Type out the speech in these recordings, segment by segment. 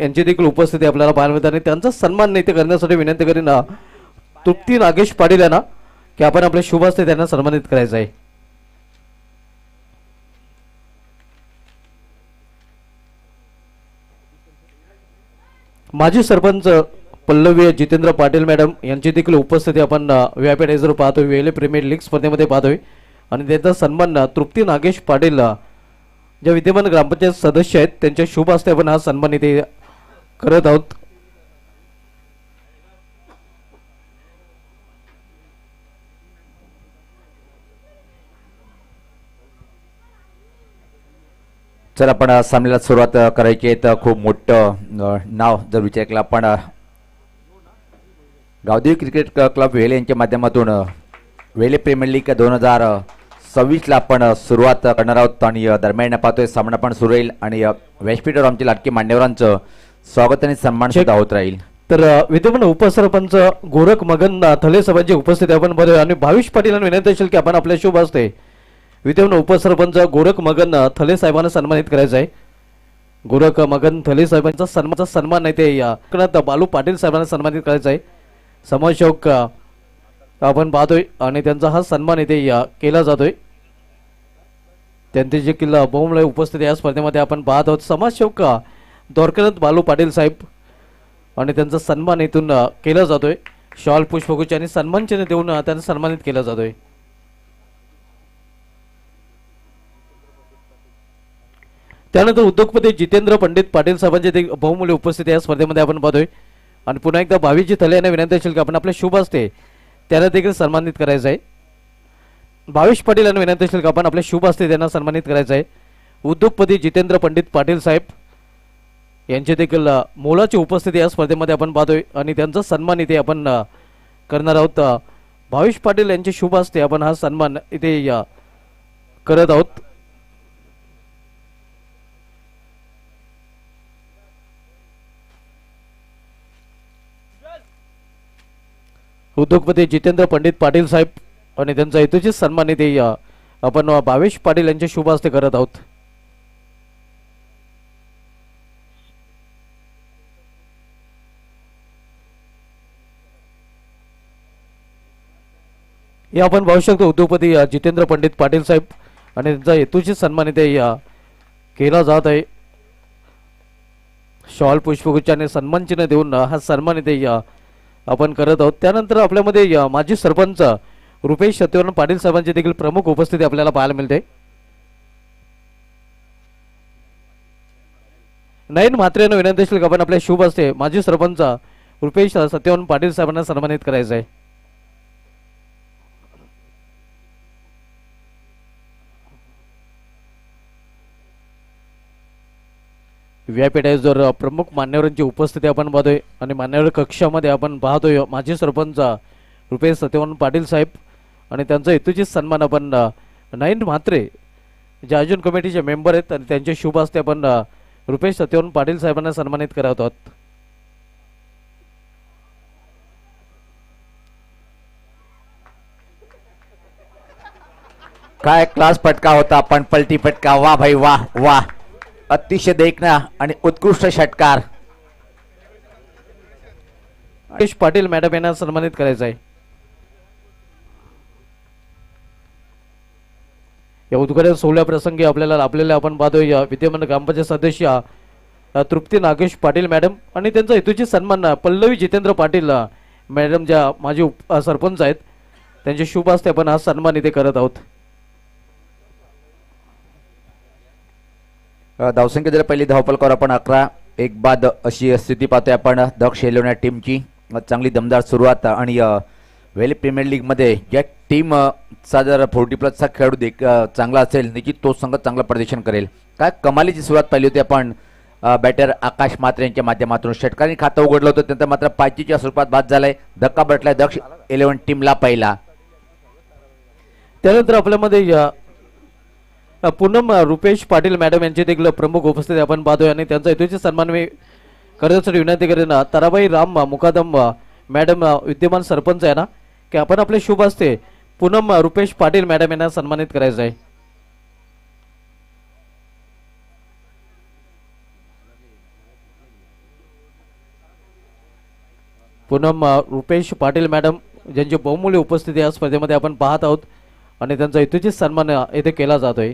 यांची देखील उपस्थिती आपल्याला पाहायला मिळते आणि त्यांचा सन्मान नेते करण्यासाठी विनंती करीन तृप्ती नागेश पाटील यांना की आपण आपल्या शुभ हस्ते त्यांना सन्मानित करायचं आहे. माजी सरपंच पल्लवी जितेंद्र पाटील मॅडम यांची देखील उपस्थिती आपण व्हीआयपी डायझर पाहतोय, वेले प्रीमियर लीग स्पर्धेमध्ये पाहतोय आणि त्यांचा सन्मान तृप्ती नागेश पाटील ज्या विद्यमान ग्रामपंचायत सदस्य आहेत त्यांच्या शुभ हस्ते आपण हा सन्मान इथे करत आहोत. चला आपण सामन्याला सुरुवात करायची आहे. तर खूप मोठं नाव जर विचार केला आपण गावदेवी क्रिकेट क्लब वेले यांच्या माध्यमातून वेले प्रीमियर लीग 2026ला आपण सुरुवात करणार आहोत आणि दरम्यान पाहतोय सामना पण सुरू राहील आणि व्यासपीठावर आमच्या लाटके मान्यवरांचं स्वागत आणि सन्मान सुद्धा होत राहील. तर विद्यमान उपसरपंच गोरख मगन थले साहेबांची उपस्थिती आपण बघूया आणि भाविश पाटीलांना विनंती असेल की आपण आपल्या शुभ हस्ते विद्यमान उपसरपंच गोरख मगन थले साहेबांना सन्मानित करायचं आहे. गोरख मगन थले साहेबांचा सन्मान आहे ते बालू पाटील साहेबांना सन्मानित करायचा आहे. समाजसेवक आपण पाहतोय आणि त्यांचा हा सन्मान इथे केला जातोय. त्यांची जी किल्ला बहुमूल्य उपस्थिती या स्पर्धेमध्ये आपण पाहत आहोत. समाजसेवक द्वारकानाथ बालू पाटील साहेब आणि त्यांचा सन्मान इथून केला जातोय. शॉल पुष्पगुच्छ आणि सन्मान चिन्ह देऊन त्यांना सन्मानित केला जातोय. त्यानंतर उद्योगपती जितेंद्र पंडित पाटील साहेबांची बहुमूल्य उपस्थिती या स्पर्धेमध्ये आपण पाहतोय आणि पुन्हा एकदा भाविजी थले यांना विनंती असेल की आपण आपल्या शुभ हस्ते त्यांना देखील सन्मानित करायचं आहे. भाविश पाटील यांना विनंती असेल की आपण आपल्या शुभ हस्ते त्यांना सन्मानित करायचं आहे. उद्योगपती जितेंद्र पंडित पाटील साहेब यांची देखील मोलाची उपस्थिती या स्पर्धेमध्ये आपण पाहतोय आणि त्यांचा सन्मान इथे आपण करणार आहोत. भाविश पाटील यांच्या शुभ हस्ते आपण हा सन्मान इथे करत आहोत. उद्योगपती जितेंद्र पंडित पाटील साहेब आणि त्यांचा हेतूची सन्मान इथे आपण भावेश पाटील यांच्या शुभ हस्ते करत आहोत. हे आपण पाहू शकतो उद्योगपती जितेंद्र पंडित पाटील साहेब आणि त्यांचा हेतूची सन्मान इथे केला जात आहे. शॉल पुष्पगुच्छ सन्मान चिन्ह देऊन हा सन्मान इथे आपण करत आहोत. त्यानंतर आपल्यामध्ये माजी सरपंच रुपेश सत्यवान पाटील साहेबांची देखील प्रमुख उपस्थिती आपल्याला पाहायला मिळते. नयन म्हात्रे यांना विनंती असेल की आपण आपल्या शुभ हस्ते माजी सरपंच रुपेश सत्यवान पाटील साहेबांना सन्मानित करायचं आहे. व्यासपीठावर प्रमुख मान्यवरांची उपस्थिती आपण पाहतोय आणि मान्यवर कक्षामध्ये आपण पाहतोय माजी सरपंच रुपेश सत्यवान पाटील साहेब आणि त्यांचा हेतूची सन्मान आपण नयन म्हात्रे जे आयोजन कमिटीचे मेंबर आहेत आणि त्यांच्या शुभ हस्ते आपण रुपेश सत्यवान पाटील साहेबांना सन्मानित करत आहोत. काय क्लास फटका होता पण पलटी फटका. वा भाई वाह वाह, अतिशय देखणा आणि उत्कृष्ट षटकार. रुपेश पाटील मॅडम यांना सन्मानित करायचं आहे. या उद्घाटन सोहळ्या प्रसंगी आपल्याला लाभलेल्या आपण पाहतोय विद्यमान ग्रामपंचायत सदस्य तृप्ती नागेश पाटील मॅडम आणि त्यांचा हेतूची सन्मान पल्लवी जितेंद्र पाटील मॅडम ज्या माजी सरपंच आहेत त्यांच्या शुभ हस्ते आपण हा सन्मान इथे करत आहोत. धावसंख्या जर पहिली धावपलकावर आपण 11-1 बाद अशी स्थिती पाहतोय आपण. दक्ष एलेवन टीमची चांगली दमदार सुरुवात आणि वेले प्रीमियर लीग मध्ये या टीमचा जर 40+ खेळाडू चांगला असेल निश्चित तो संघ चांगलं प्रदर्शन करेल. काय कमालीची सुरुवात पाहिली होती आपण बॅटर आकाश म्हात्रे यांच्या माध्यमातून. षटकारांनी खातं उघडलं होतं त्यानंतर मात्र पायचीच्या स्वरूपात बाद झालाय. धक्का बसलाय दक्ष 11 टीमला पहिला. त्यानंतर आपल्यामध्ये पूनम रुपेश पाटील मॅडम यांची देखील प्रमुख उपस्थिती आपण पाहतोय आणि त्यांचा हेतूचे सन्मान मी करण्यासाठी विनंती करेन ताराबाई राम मुकादम मॅडम विद्यमान सरपंच आहे ना की आपण आपले शुभ हस्ते पूनम रुपेश पाटील मॅडम यांना सन्मानित करायचं आहे. पूनम रुपेश पाटील मॅडम ज्यांची बहुमूल्य उपस्थिती या स्पर्धेमध्ये आपण पाहत आहोत आणि त्यांचा यथोचित सन्मान येथे केला जातोय.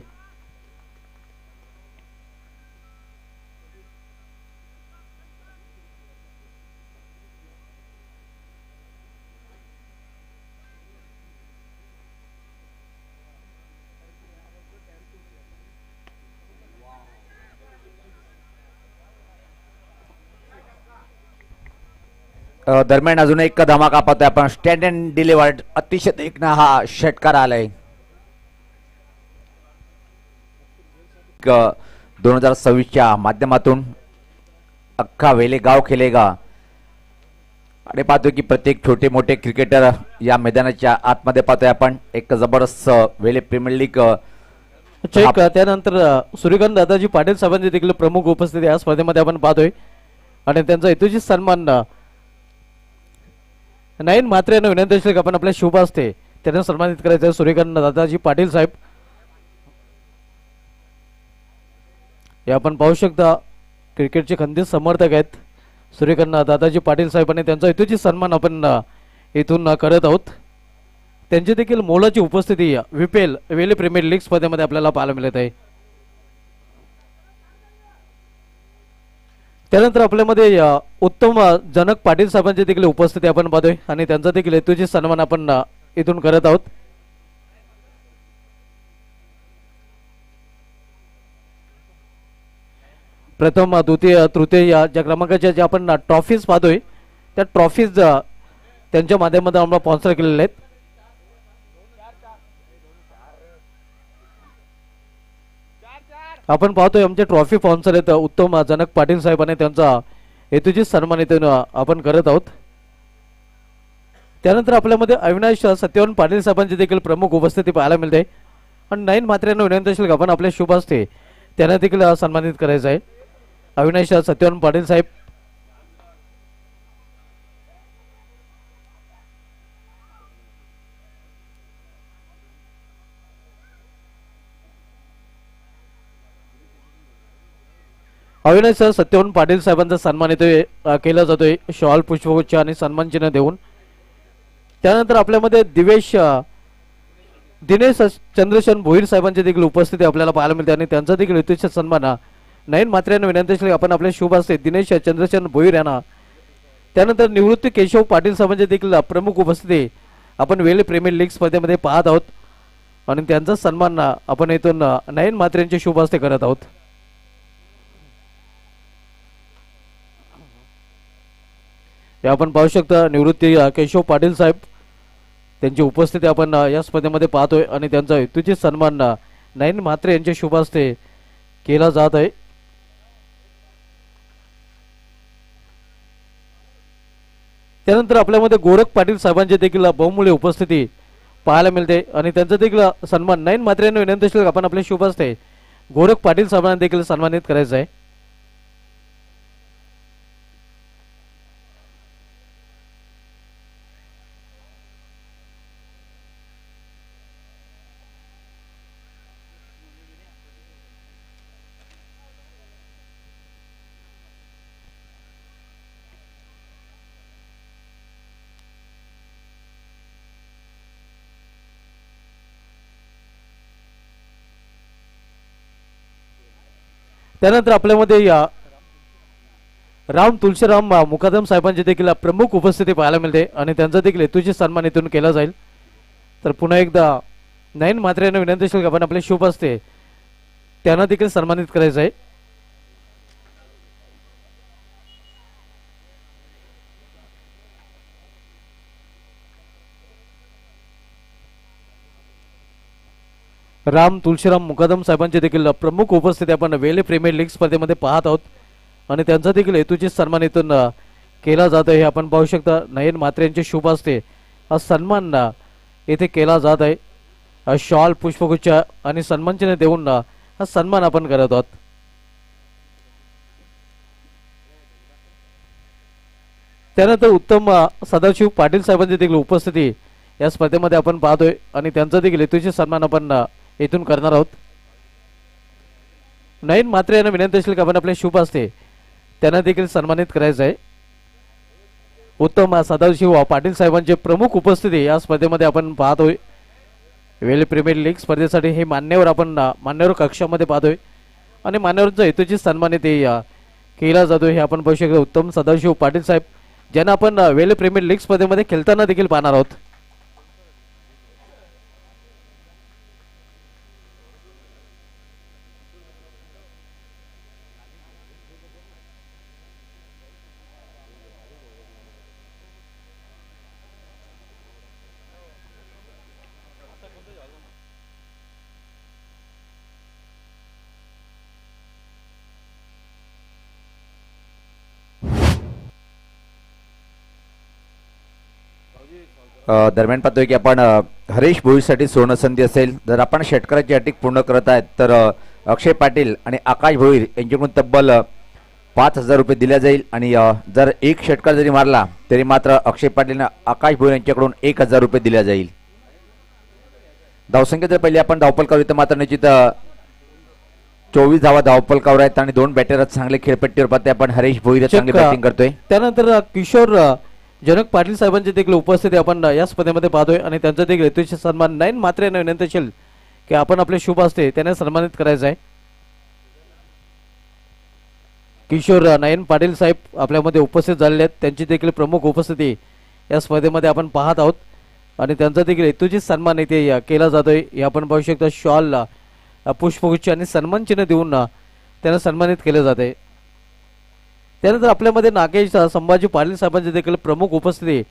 दरम्यान अजून एक धमाका पाहतोय आपण. स्टँड अँड डिलिव्हर्ड अतिशय देखना हा षटकार आलाय. 2026च्या माध्यमातून अख्खा वेले गाव खेलेगा आणि पाहतोय की प्रत्येक छोटे मोठे क्रिकेटर या मैदानाच्या आतमध्ये पाहतोय आपण. एक जबरदस्त वेले प्रीमियर लीग चेक. त्यानंतर सूर्यकांत दादाजी पाटील साहेबांची देखील प्रमुख उपस्थिती या स्पर्धेमध्ये आपण पाहतोय आणि त्यांचा यथोचित सन्मान नाईन मात्र यांना विनंती असेल की आपण आपल्या शुभ असते त्यांना सन्मानित करायचं. सूर्यकांत दादाजी पाटील साहेब हे आपण पाहू शकता क्रिकेटचे खंदीत समर्थक आहेत सूर्यकांत दादाजी पाटील साहेब आणि त्यांचा यथोचित सन्मान आपण इथून करत आहोत. त्यांची देखील मोलाची उपस्थिती विपेल वेले प्रीमियर लीग स्पर्धेमध्ये आपल्याला पाहायला मिळत आहे. त्यानंतर आपल्यामध्ये उत्तम जनक पाटील साहेबांची देखील उपस्थिती आपण पाहतोय आणि त्यांचा देखील यथोचित सन्मान आपण इथून करत आहोत. प्रथम द्वितीय तृतीय या ज्या क्रमांकाच्या ज्या आपण ट्रॉफीज पाहतोय त्या ट्रॉफीज त्यांच्या माध्यमातून आम्हाला स्पॉन्सर केलेले आहेत. आपण पाहतोय आमचे ट्रॉफी स्पॉन्सर आहेत उत्तम जनक पाटील साहेब आणि त्यांचा यथोचित सन्मान इथून आपण करत आहोत. त्यानंतर आपल्यामध्ये अविनाश सत्यवान पाटील साहेबांची देखील प्रमुख उपस्थिती पाहायला मिळते आणि नाईन मात्र्यांना विनंती असेल आपण आपल्या शुभ असते त्यांना देखील सन्मानित करायचं आहे. अविनाश सत्यवान पाटील साहेब अविनाश सत्यवान पाटील साहेबांचा सन्मान इथे केला जातोय शॉल पुष्पगुच्छ आणि सन्मान चिन्ह देऊन. त्यानंतर आपल्यामध्ये दिनेश चंद्रशेखर भोईर साहेबांची देखील उपस्थिती आपल्याला पाहायला मिळते आणि त्यांचा देखील यथोचित सन्मान नाईन मात्र्यांना विनंती असेल आपण आपल्या शुभ असते दिनेश चंद्रशेखर भोईर यांना. त्यानंतर निवृत्ती केशव पाटील साहेबांची देखील प्रमुख उपस्थिती आपण वेले प्रीमियर लीग स्पर्धेमध्ये पाहत आहोत आणि त्यांचा सन्मान आपण इथून नाईन मात्र्यांचे शुभ हस्ते करत आहोत. हे आपण पाहू शकता निवृत्ती केशव पाटील साहेब त्यांची उपस्थिती आपण या स्पर्धेमध्ये पाहतोय आणि त्यांचा यथोचित सन्मान नाईन म्हात्रे यांच्या शुभ हस्ते केला जात आहे. त्यानंतर आपल्यामध्ये गोरख पाटील साहेबांची देखील बहुमूल्य उपस्थिती पाहायला मिळते आणि त्यांचा देखील सन्मान नाईन म्हात्रे यांना विनंती असेल आपण आपल्या शुभ हस्ते गोरख पाटील साहेबांना देखील सन्मानित करायचं आहे. त्यानंतर आपल्यामध्ये राम तुळशीराम मुकादम साहेबांची देखील प्रमुख उपस्थिती पाहायला मिळते आणि त्यांचा देखील यथोचित सन्मान इथून केला जाईल. तर पुन्हा एकदा नाईन म्हात्रे यांना विनंती असेल की आपण आपले शुभ असते त्यांना देखील सन्मानित करायचं आहे. राम तुळशीराम मुकादम साहेबांची देखील प्रमुख उपस्थिती आपण वेले प्रीमियर लीग स्पर्धेमध्ये पाहत आहोत आणि त्यांचा देखील हेतूची सन्मान इथून केला जात आहे. हे आपण पाहू शकता नयन म्हात्रे यांचे शुभ असते हा सन्मान येथे केला जात आहे. शॉल पुष्पगुच्छ आणि सन्मानचिन्ह देऊन हा सन्मान आपण करत आहोत. त्यानंतर उत्तम सदाशिव पाटील साहेबांची देखील उपस्थिती या स्पर्धेमध्ये आपण पाहतोय आणि त्यांचा देखील हेतूचे सन्मान आपण इथून करणार आहोत. नयन म्हात्रे यांना विनंती असेल की आपण आपले शुभ असते त्यांना देखील सन्मानित करायचं आहे. उत्तम सदाशिव पाटील साहेबांचे प्रमुख उपस्थिती या स्पर्धेमध्ये आपण पाहतोय. वेल प्रीमियर लीग स्पर्धेसाठी हे मान्यवर आपण मान्यवर कक्षामध्ये पाहतोय आणि मान्यवरांचा हेतूची सन्मानित केला जातोय. हे आपण पाहू शकतो उत्तम सदाशिव पाटील साहेब ज्यांना आपण वेल प्रीमियर लीग स्पर्धेमध्ये खेळताना देखील पाहणार आहोत. दरम्यान पाहतोय की आपण हरीश भोईसाठी सुवर्ण संधी असेल. जर आपण षटकाराची अटीक पूर्ण करत आहेत तर अक्षय पाटील आणि आकाश भोईर यांच्याकडून तब्बल 5,000 रुपये दिल्या जाईल आणि जर एक षटकार जरी मारला तरी मात्र अक्षय पाटील आणि आकाश भोईर यांच्याकडून 1,000 रुपये दिल्या जाईल. धावसंख्या जर पहिले आपण धावपलकावर तर मात्र निश्चित 24 धावा धावपलकावर आहेत आणि 2 बॅटर चांगले खेळपट्टीवर पाहते आपण. हरीश भोईर चांगली बॅटिंग करतोय. त्यानंतर किशोर जनक पाटील साहेबांची देखील उपस्थिती आपण या स्पर्धेमध्ये पाहतोय आणि त्यांचा देखील हेतूचे सन्मान नयन मात्र यांना विनंती असेल की आपण आपले शुभ असते त्यांना सन्मानित करायचं आहे. किशोर नयन पाटील साहेब आपल्यामध्ये उपस्थित झालेले आहेत. त्यांची देखील प्रमुख उपस्थिती या स्पर्धेमध्ये आपण पाहत आहोत आणि त्यांचा देखील हेतूची सन्मान इथे केला जातोय. हे आपण पाहू शकतो शॉल पुष्पगुच्छ आणि सन्मान चिन्ह देऊन त्यांना सन्मानित केले जाते. त्यानंतर आपल्यामध्ये नागेश संभाजी पाटील साहेबांची देखील प्रमुख उपस्थिती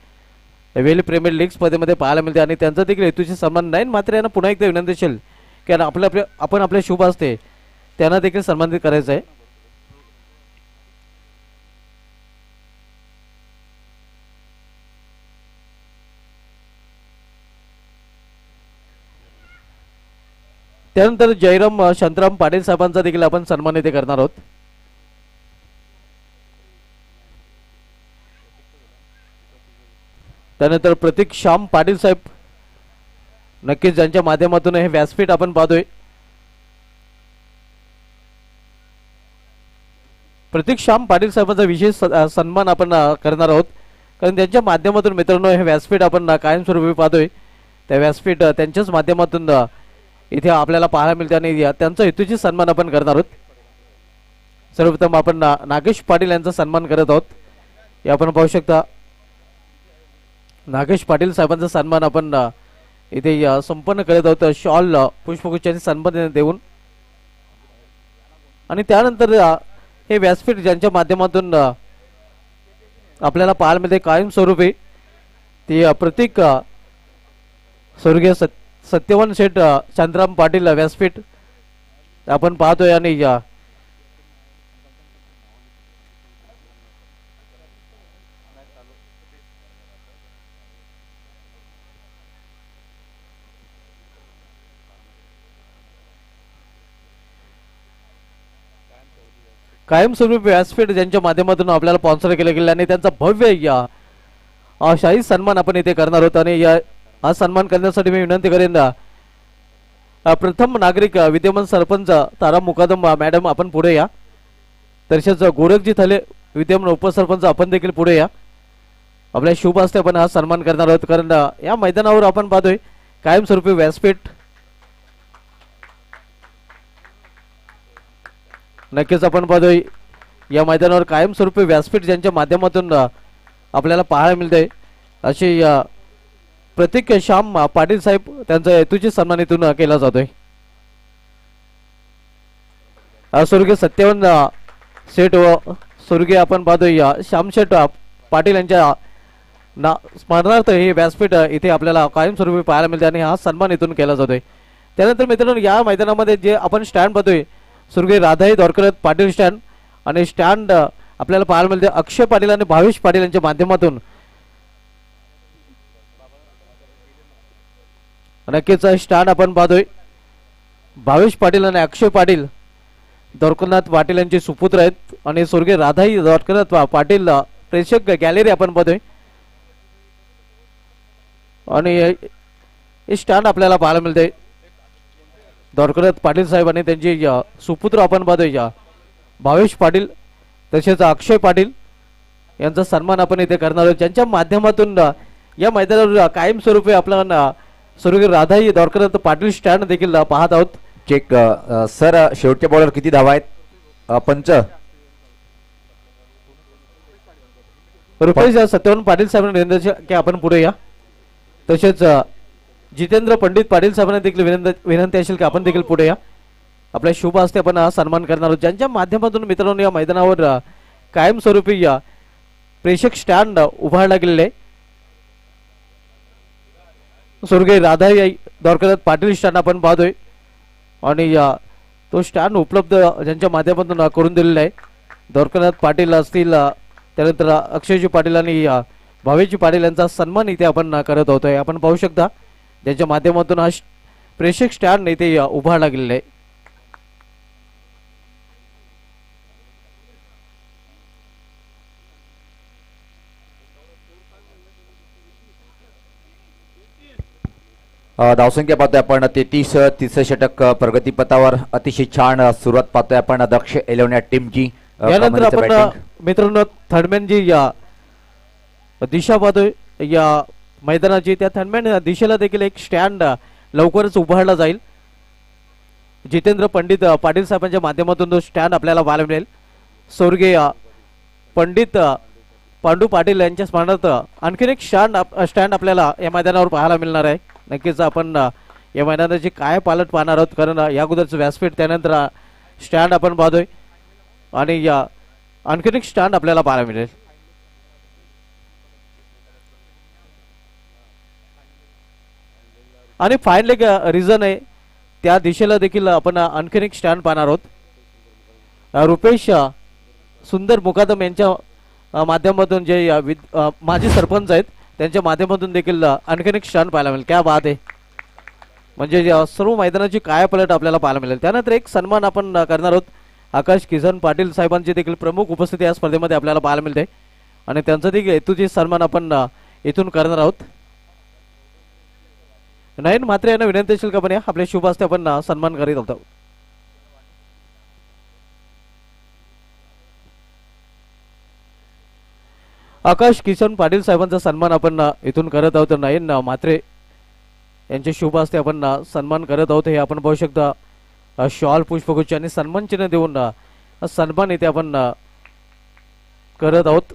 वेल प्रीमियर लीग स्पर्धेमध्ये पाहायला मिळते आणि त्यांचा देखील हेतूची सन्मान नयन मात्र यांना पुन्हा एकदा विनंती असेल की आपण आपल्या शुभ असते त्यांना देखील सन्मानित करायचं आहे. त्यानंतर जयराम शांताराम पाटील साहेबांचा देखील आपण सन्मान इथे करणार आहोत. त्यानंतर प्रतीक श्याम पाटील साहेब नक्कीच ज्यांच्या माध्यमातून हे व्यासपीठ आपण पाहतोय. प्रतीक श्याम पाटील साहेबांचा विशेष सन्मान आपण करणार आहोत कारण त्यांच्या माध्यमातून मित्रांनो हे व्यासपीठ आपण कायमस्वरूपी पाहतोय. त्या व्यासपीठ त्यांच्याच माध्यमातून इथे आपल्याला पाहायला मिळते आणि त्यांचा हेतूची सन्मान आपण करणार आहोत. सर्वप्रथम आपण नागेश पाटील यांचा सन्मान करत आहोत. हे आपण पाहू शकता नागेश पाटील साहेबांचा सन्मान आपण इथे संपन्न करत आहोत शॉल पुष्पगुच्छ सन्मान देऊन. आणि त्यानंतर हे व्यासपीठ ज्यांच्या माध्यमातून आपल्याला पाहायला मिळते कायमस्वरूपी ते प्रतीक स्वर्गीय सत्यवान शेठ शांताराम पाटील व्यासपीठ आपण पाहतोय आणि कायमस्वरूपी व्यासपीठ ज्यांच्या माध्यमातून आपल्याला स्पॉन्सर केले गेले आणि त्यांचा भव्य शाही सन्मान आपण इथे करणार आहोत. आणि हा सन्मान करण्यासाठी मी विनंती करेन प्रथम नागरिक विद्यमान सरपंच तारा मुकादम मॅडम आपण पुढे या. तसेच गोरखजी थले विद्यमान उपसरपंच आपण देखील पुढे या. आपल्या शुभ हस्ते आपण हा सन्मान करणार आहोत कारण या मैदानावर आपण पाहतोय कायमस्वरूपी व्यासपीठ नक्कीच आपण पाहतोय या मैदानावर कायमस्वरूपी व्यासपीठ ज्यांच्या माध्यमातून आपल्याला पाहायला मिळते अशी प्रतीक श्याम पाटील साहेब त्यांचा हेतूची सन्मानितून केला जातोय. स्वर्गीय सत्यवान शेठ व स्वर्गीय आपण पाहतोय श्यामशेठ पाटील यांच्या स्मरणार्थ हे व्यासपीठ इथे आपल्याला कायमस्वरूपी पाहायला मिळते आणि हा सन्मान इथून केला जातोय. त्यानंतर मित्रांनो या मैदानामध्ये जे आपण स्टँड पाहतोय स्वर्गीय राधाई दोरकर पाटील स्टँड आणि स्टँड आपल्याला पाहायला मिळते अक्षय पाटील आणि भावेश पाटील यांच्या माध्यमातून नक्कीच स्टँड आपण पाहतोय. भावेश पाटील आणि अक्षय पाटील दोरकरनाथ पाटील यांचे सुपुत्र आहेत आणि स्वर्गीय राधाई दोरकरनाथ पाटील प्रेक्षक गॅलरी आपण पाहतोय आणि हे स्टँड आपल्याला पाहायला मिळते दोरकरनाथ पाटील साहेब आणि त्यांचे सुपुत्र आपण पाहतोय भावेश पाटील तसेच अक्षय पाटील यांचा सन्मान आपण इथे करणार आहोत, ज्यांच्या माध्यमातून या मैदानावर कायमस्वरूपी आपला स्वर्गीय राधाई दौरकर पाटील स्टँड देखील पाहत आहोत. चेक सर, शेवटच्या बॉलवर किती धावा आहेत? पंच. रुपेश सत्यवान पाटील साहेबांना विनंती की आपण पुढे या. तसेच जितेंद्र पंडित पाटील साहेबांना देखील विनंती असेल की आपण देखील पुढे या. आपल्या शुभ हस्ते आपण सन्मान करणार आहोत, ज्यांच्या माध्यमातून मित्रांनो या मैदानावर कायमस्वरूपी या प्रेक्षक स्टँड उभारला गेलेले आहे. स्वर्गीय राधाई दौरकर पाटील स्टँड आपण पाहतोय आणि तो स्टँड उपलब्ध ज्यांच्या माध्यमातून करून दिलेला आहे. दौरकर पाटील असतील, त्यानंतर अक्षयजी पाटील आणि भावेजी पाटील यांचा सन्मान इथे आपण करत होतोय. आपण पाहू शकता ज्यांच्या माध्यमातून हा प्रेक्षक स्टँड इथे उभारला गेलेला आहे. धावसंख्या पाहतोय आपण 33. तिसरं षटक प्रगतीपथावर. अतिशय छान सुरुवात पाहतोय आपण दक्ष 11 या टीमची. यानंतर आपण मित्रांनो थर्डमॅन जी या दिशा पाहतोय या मैदानाची, त्या थर्डमॅन दिशेला देखील एक स्टँड लवकरच उभारला जाईल. जितेंद्र पंडित पाटील साहेबांच्या माध्यमातून तो स्टँड आपल्याला पाहायला मिळेल. स्वर्गीय पंडित पांडू पाटील यांच्या स्मरणार्थ आणखीन एक स्टँड आपल्याला या मैदानावर पाहायला मिळणार आहे. नक्कीच आपण या मैदानाची काय पालट पाहणार आहोत, कारण या अगोदरचं व्यासपीठ त्यानंतर स्टँड आपण पाहतोय आणि या आणखीन एक स्टँड आपल्याला पाहायला मिळेल. आणि फायनल एक रिझन आहे, त्या दिशेला देखील आपण आणखीन एक स्टँड पाहणार आहोत. रुपेश सुंदर मुकादम यांच्या माध्यमातून जे माजी सरपंच आहेत त्यांच्या माध्यमातून देखील आणखीन एक स्टँड पाहायला मिळेल. क्या बात आहे, म्हणजे सर्व मैदानाची कायापलट आपल्याला पाहायला मिळेल. त्यानंतर एक सन्मान आपण करणार आहोत. आकाश किसन पाटील साहेबांची देखील प्रमुख उपस्थिती या स्पर्धेमध्ये आपल्याला पाहायला मिळते आणि त्यांचा देखील हेतूची सन्मान आपण इथून करणार आहोत. नयन म्हात्रे यांना विनंती असेल का आपण या आपल्या शुभ हस्ते आपण सन्मान करीत होतो. आकाश किसन पाटील साहेबांचा सन्मान आपण इथून करत आहोत. नयन म्हात्रे यांच्या शुभ हस्ते आपण सन्मान करत आहोत. हे आपण पाहू शकता शॉल पुष्पगुच्छ आणि सन्मान चिन्ह देऊन सन्मान इथे आपण करत आहोत.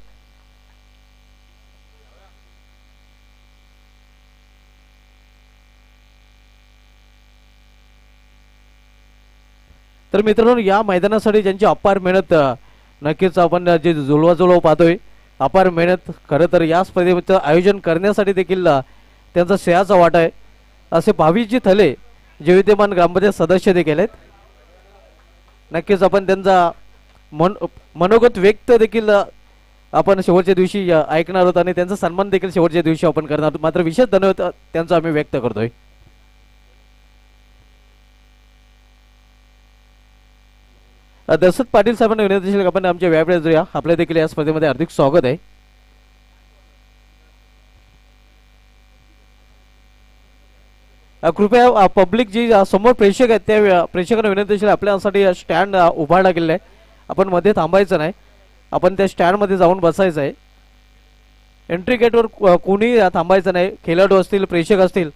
तर मित्रांनो या मैदानासाठी ज्यांची अपार मेहनत, नक्कीच आपण जे जुळवा पाहतोय अपार मेहनत, खरं तर या स्पर्धेचं आयोजन करण्यासाठी देखील त्यांचा श्रेयाचा वाटा आहे. असे 22 थले जे विद्यमान ग्रामपंचायत सदस्य देखील आहेत. नक्कीच आपण त्यांचा मनोगत व्यक्त देखील आपण शेवटच्या दिवशी ऐकणार आहोत आणि त्यांचा सन्मान देखील शेवटच्या दिवशी आपण करणार आहोत. मात्र विशेष धन्यवाद त्यांचा आम्ही व्यक्त करतोय. दशरथ पाटील साहेबांना विनंती असेल आपण आमच्या व्यापारी जोया आपल्या देखील या स्पर्धेमध्ये हार्दिक स्वागत आहे. कृपया पब्लिक जी समोर प्रेक्षक आहेत त्या प्रेक्षकांना विनंती असेल आपल्यासाठी स्टँड उभारला गेलेला आहे. आपण मध्ये थांबायचं नाही, आपण त्या स्टँडमध्ये जाऊन बसायचं आहे. एंट्री गेटवर कोणी थांबायचं नाही. खेळाडू असतील, प्रेक्षक असतील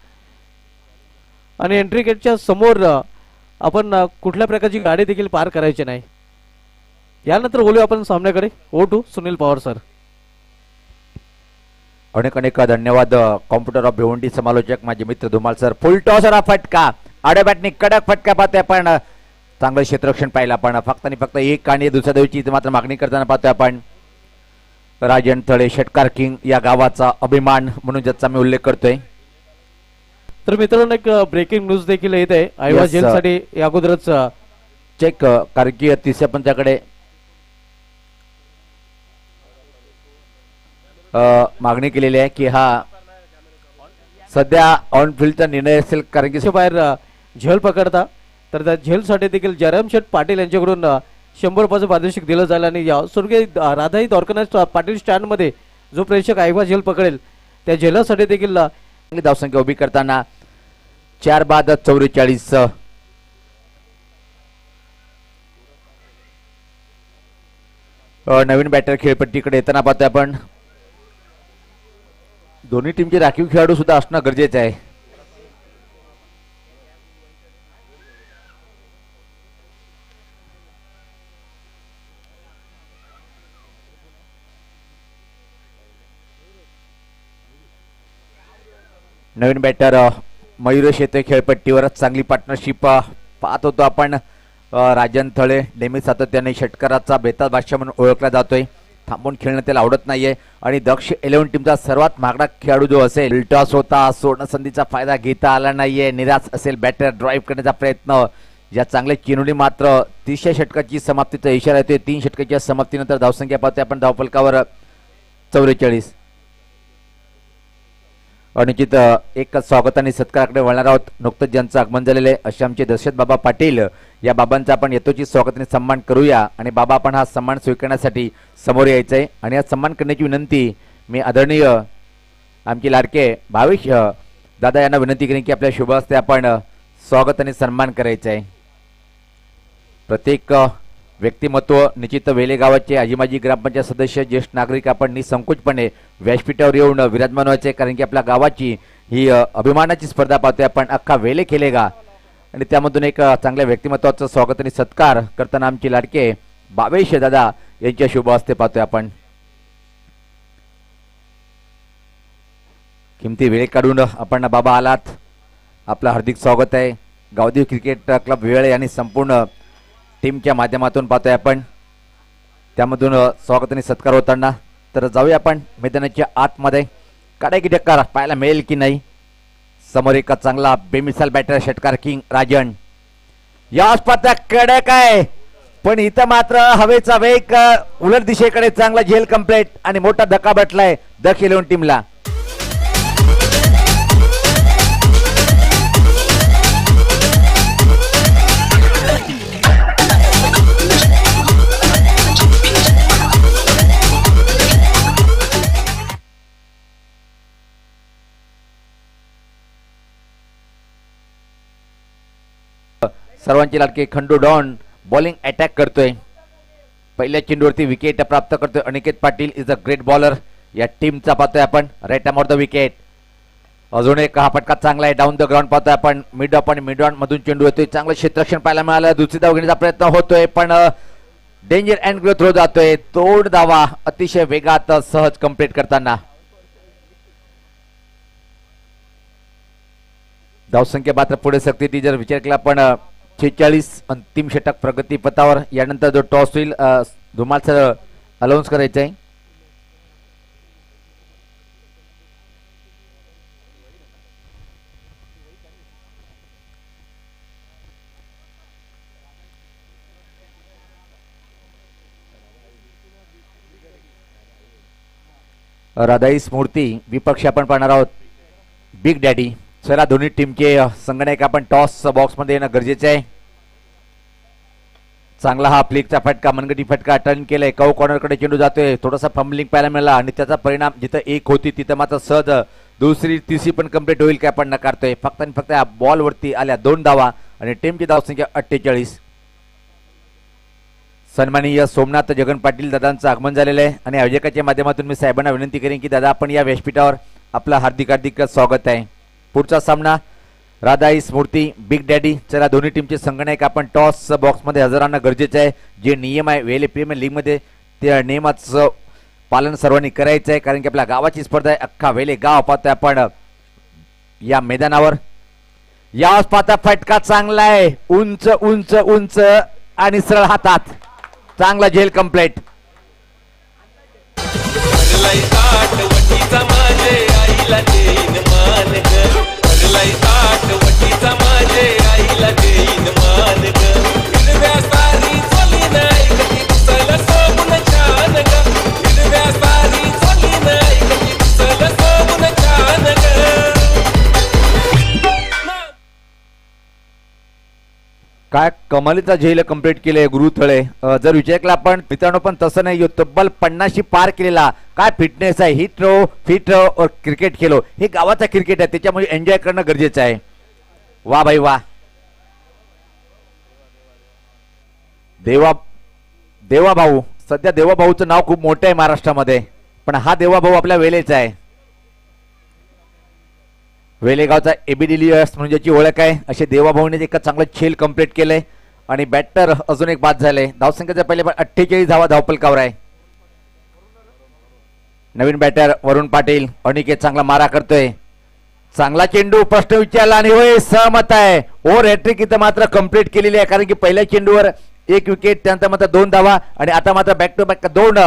आणि एंट्री गेटच्या समोर आपण कुठल्या प्रकारची गाडी देखील पार करायची नाही. यानंतर बोलूया आपण सामन्याकडे. O2 Sunil Pawar sir. अनेक अनेक धन्यवाद. कॉम्प्युटर ऑफ भिवंडी समालोचक माझे मित्र धुमाल सर. फुल टॉस हा फटका, आड्या बॅटने कडक फटका पाहतोय आपण. चांगलं क्षेत्ररक्षण पाहिलं आपण. फक्त आणि फक्त एक आणि दुसऱ्या दिवशी मात्र मागणी करताना पाहतोय आपण. राजन थळे षटकार किंग या गावाचा अभिमान म्हणून ज्याचा मी उल्लेख करतोय. तर मित्रांनो एक ब्रेकिंग न्यूज देखील येत आहे. आयवा जेल साठी या अगोदरच चेक कारकी तिसऱ्या पंचाकडे मागणी केलेली आहे की हा सध्या ऑन फील्डचा निर्णय असेल, कारण की बाहेर झेल पकडता. तर त्या झेलसाठी देखील जयराम शेठ पाटील यांच्याकडून 100 रुपयाचं पारितोषिक दिलं जाईल आणि स्वर्गीय राधाई दौरकर पाटील स्टँड मध्ये जो प्रेक्षक आयवा झेल पकडेल त्या झेलासाठी देखील धावसंख्या उभी करताना 4 बाद 44. नवीन बॅटर खेळपट्टीकडे येताना पाहतोय आपण. दोन्ही टीमचे राखीव खेळाडू सुद्धा असणं गरजेचं आहे. नवीन बॅटर मयुरेश येतोय खेळपट्टीवरच. चांगली पार्टनरशिप पाहत होतो आपण. राजन थळे नेहमी सातत्याने षटकाराचा बेताल बादशाह म्हणून ओळखला जातोय. थांबून खेळणं त्याला आवडत नाहीये आणि दक्ष 11 टीमचा सर्वात महागडा खेळाडू जो असेल, टॉस होता, सोडण संधीचा फायदा घेता आला नाहीये. निराश असेल बॅटर, ड्राईव्ह करण्याचा प्रयत्न. या चांगले चिनुडी मात्र 30 षटकाची समाप्तीचा इशारा येतोय. 3 षटकाच्या समाप्तीनंतर धावसंख्या पाहतोय आपण धावफलकावर 44. निश्चित एक स्वागत आणि सत्काराकडे वळणार आहोत. नुकतंच ज्यांचं आगमन झालेलं आहे असे आमचे दशरथ बाबा पाटील, या बाबांचा आपण यथोचित स्वागत आणि सन्मान करूया. आणि बाबा आपण हा सन्मान स्वीकारण्यासाठी समोर यायचं आहे. आणि हा सन्मान करण्याची विनंती मी आदरणीय आमचे लाडके भावेश दादा यांना विनंती करेन की आपल्या शुभ हस्ते आपण स्वागत आणि सन्मान करायचं आहे. प्रत्येक व्यक्तिमत्व निश्चित वेले गावाचे आजीमाजी ग्रामपंचायत सदस्य, ज्येष्ठ नागरिक आपण निसंकोचपणे व्यासपीठावर येऊन विराजमान व्हायचे. कारण की आपल्या गावाची ही अभिमानाची स्पर्धा पाहतोय आपण. अख्खा वेले खेळेगा. आणि त्यामधून एक चांगल्या व्यक्तिमत्वाचं स्वागत आणि सत्कार करताना आमचे लाडके भावेश दादा यांच्या शुभ हस्ते पाहतोय आपण. किमती वेळ काढून आपण बाबा आलात, आपलं हार्दिक स्वागत आहे. गावदेव क्रिकेट क्लब वेळे आणि संपूर्ण टीमच्या माध्यमातून पाहतोय आपण. त्यामधून स्वागत आणि सत्कार होताना. तर जाऊया आपण मैदानाच्या आतमध्ये. काढा की टक्कर पाहायला मिळेल की नाही. समोर एक चांगला बेमिसाल बॅटर षटकार किंग राजन. या स्पर्धा कडक आहे पण इथं मात्र हवेचा वेग उलट दिशेकडे. चांगला झेल कंप्लीट आणि मोठा धक्का बसलाय दक्ष 11 टीमला. सर्वांचे लाडके खंडू डॉन बॉलिंग अटॅक करतोय. पहिल्या चेंडूवरती विकेट प्राप्त करतोय Aniket Patil. Is a great bowler. या टीमचा पाहतोय आपण. Right arm off the wicket. अजून एक हा फटका चांगला आहे. डाऊन द ग्राउंड पाहतोय आपण. मिड ऑफ आणि मिड ऑन मधून चेंडू येतोय. चांगलं क्षेत्ररक्षण पाहायला मिळालं. दुसरी धाव घेण्याचा प्रयत्न होतोय पण डेंजर अँड ग्रो थ्रो जातोय. तोड धावा अतिशय वेगात सहज कंप्लीट करताना. धावसंख्या मात्र पुढे सकते ती जर विचार केला पण 46. अंतिम षटक प्रगती पथावर. यानंतर जो टॉस होईल धुमाल सर अलाउन्स करायचं आहे. राधाई स्मृती विपक्ष आपण पाहणार आहोत. Big daddy. चला दोन्ही टीमचे संगणक आपण टॉस बॉक्स मध्ये येणं गरजेचं आहे. चांगला हा फ्लिकचा फटका, मनगटी फटका टर्न केलाय. कौ कॉर्नरकडे चेंडू जातोय. थोडासा फंबलिंग पाहायला मिळाला आणि त्याचा परिणाम जिथं 1 होती तिथं मात्र सहज दुसरी तिसरी पण कंप्लीट होईल काय आपण नकारतोय. फक्त आणि फक्त या बॉल वरती आल्या 2 धावा आणि टीमची धावसंख्या 48. सन्माननीय सोमनाथ जगन पाटील दादांचं आगमन झालेलं आहे आणि आयोजकाच्या माध्यमातून मी साहेबांना विनंती करेन की दादा आपण या व्यासपीठावर आपलं हार्दिक हार्दिक स्वागत आहे. पुढचा सामना राधाई स्मृती बिग डॅडी. चला दोन्ही टीमचे संगणक आपण टॉस बॉक्समध्ये हजर राहणं गरजेचं आहे. जे नियम आहे वेले प्रीमियर लीगमध्ये त्या नियमाचं पालन सर्वांनी करायचं आहे. कारण की आपल्या गावाची स्पर्धा आहे. अख्खा वेले गाव पाहतोय आपण या मैदानावर. या पाहता फटका चांगला आहे. उंच उंच उंच आणि सरळ हातात. चांगला झेल कंप्लीट. काय कमालीचा झेल कंप्लीट केले गुरु थळे. जर विचार केला आपण मित्रांनो पण तसं नाही. तब्बल 50 पार केलेला. काय फिटनेस आहे. हिट रो फिट रो और क्रिकेट खेलो. हे गावाचा क्रिकेट आहे त्याच्यामुळे एन्जॉय करणं गरजेचं आहे. वा भाई वा. देवा भाऊ सध्या देवाभाऊचं नाव खूप मोठं आहे महाराष्ट्रामध्ये, पण हा देवाभाऊ आपल्या वेलेचा आहे. वेलेगावचा एबीडिलियर्स म्हणजे ज्याची ओळख आहे असे देवाभाऊने एक चांगलं खेळ कंप्लीट केलंय आणि बॅटर अजून एक बाद झाले. धावसंख्येचा पहिले पण 48 धावा धावपलकावर आहे. नवीन बॅटर वरुण पाटील अनिकेत चांगला मारा करतोय. चांगला चेंडू प्रश्न विचारला आणि होय सहमत आहे. ओव्हर हॅट्रिक इथं मात्र कंप्लीट केलेली आहे, कारण की पहिल्या चेंडूवर 1 विकेट, त्यानंतर मात्र 2 धावा आणि आता मात्र बॅक टू बॅक 2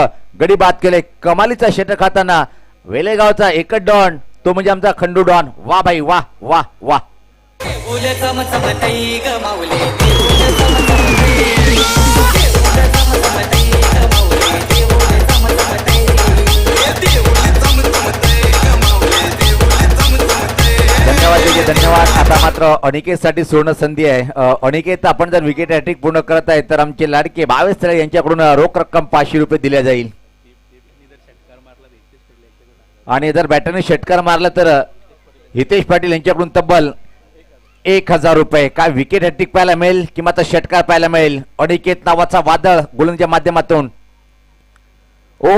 गडी बाद केले. कमालीचा षटक खाताना वेलेगावचा एकच डॉन, तो म्हणजे आमचा खंडू डॉन. वा भाई वा वा वा. धन्यवाद विजय, धन्यवाद. आता मात्र अनिकेत साठी सुवर्ण संधी आहे. अनिकेत, आपण जर विकेट हॅट्रिक पूर्ण करत आहे तर आमचे लाडके भावेश तळे यांच्याकडून रोख रक्कम 500 रुपये दिल्या जाईल. आणि जर बॅटरने षटकार मारला तर हितेश पाटील यांच्याकडून तब्बल 1000 रुपये. काय विकेट हॅट्रिक पाहायला मिळेल किंवा तर षटकार पाहायला मिळेल. अनिकेत नावाचा वादळ गोलंदाजीच्या माध्यमातून. ओ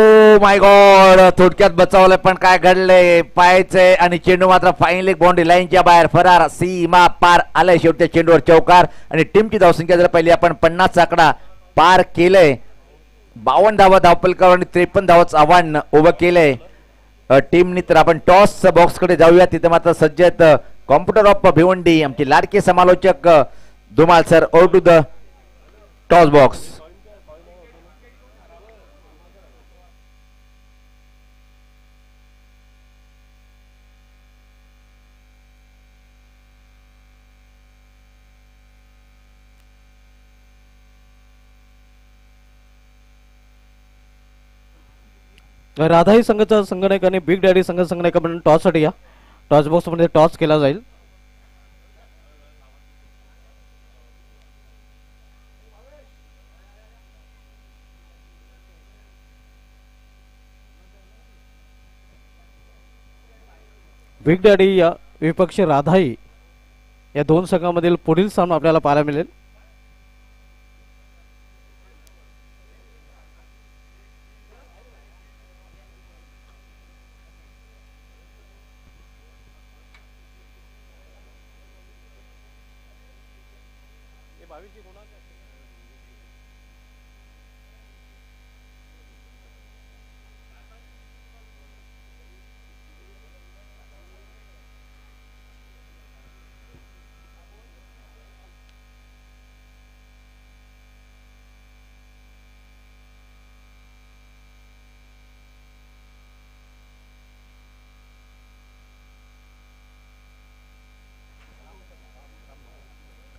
माय गॉड, थोडक्यात बचावलंय पण काय घडलंय पाहायचंय. आणि चेंडू मात्र फाईन लेग बाउंड्री लाईनच्या बाहेर फरार, सीमा पार आलाय. शेवटच्या चेंडूवर चौकार आणि टीमची धावसंख्या जर पहिली आपण 50 आकडा पार केलंय. 52 धावा धावपलकावर आणि 53 धावाचं आव्हान उभं केलंय टीमनी. तर आपण टॉस बॉक्स कडे जाऊया. तिथे मात्र सज्ज आहेत कॉम्प्युटर ऑफ भिवंडी, आमचे लाडके समालोचक Dhumal sir. Over to the toss box. राधाई संघाचा संगणक आणि बिग डॅडी संघ संगणक म्हणून टॉस साठी या. टॉस बॉक्स मध्ये टॉस केला जाईल. बिग डॅडी या विपक्ष राधाई या दोन संघामधील पुढील सामना आपल्याला पाहायला मिळेल.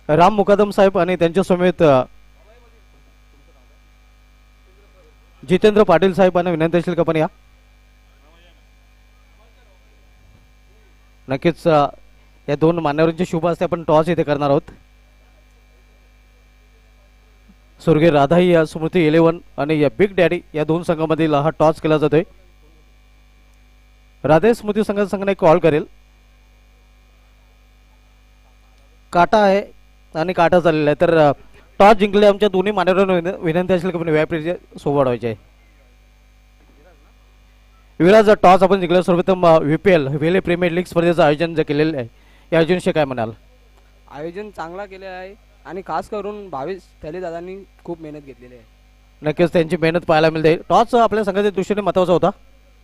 राम मुकादम साहेब आणि त्यांच्या समेत जितेंद्र पाटील साहेबांना विनंती असेल का पण या. नक्कीच या दोन मान्यवरांची शुभ असते. आपण टॉस इथे करणार आहोत. स्वर्गीय राधाई या स्मृती 11 आणि या बिग डॅडी या दोन संघामधील हा टॉस केला जातोय. राधाई स्मृती संघाने कॉल करेल. काटा आहे आणि काटा चाललेला आहे. तर टॉस जिंकले आमच्या दोन्ही मान्यवरांना विनंती असेल की व्यापी सोबत वाढवायचे आहे. विराज, टॉस आपण जिंकला. सर्वप्रथम VPL वेले प्रीमियर लीग स्पर्धेचं आयोजन जे केलेलं आहे या आयोजनाविषयी काय म्हणाल. आयोजन चांगला केले आहे आणि खास करून भावेश थले दादांनी खूप मेहनत घेतलेली आहे. नक्कीच त्यांची मेहनत पाहायला मिळते. टॉस आपल्या संघाच्या दृष्टीने महत्वाचा होता.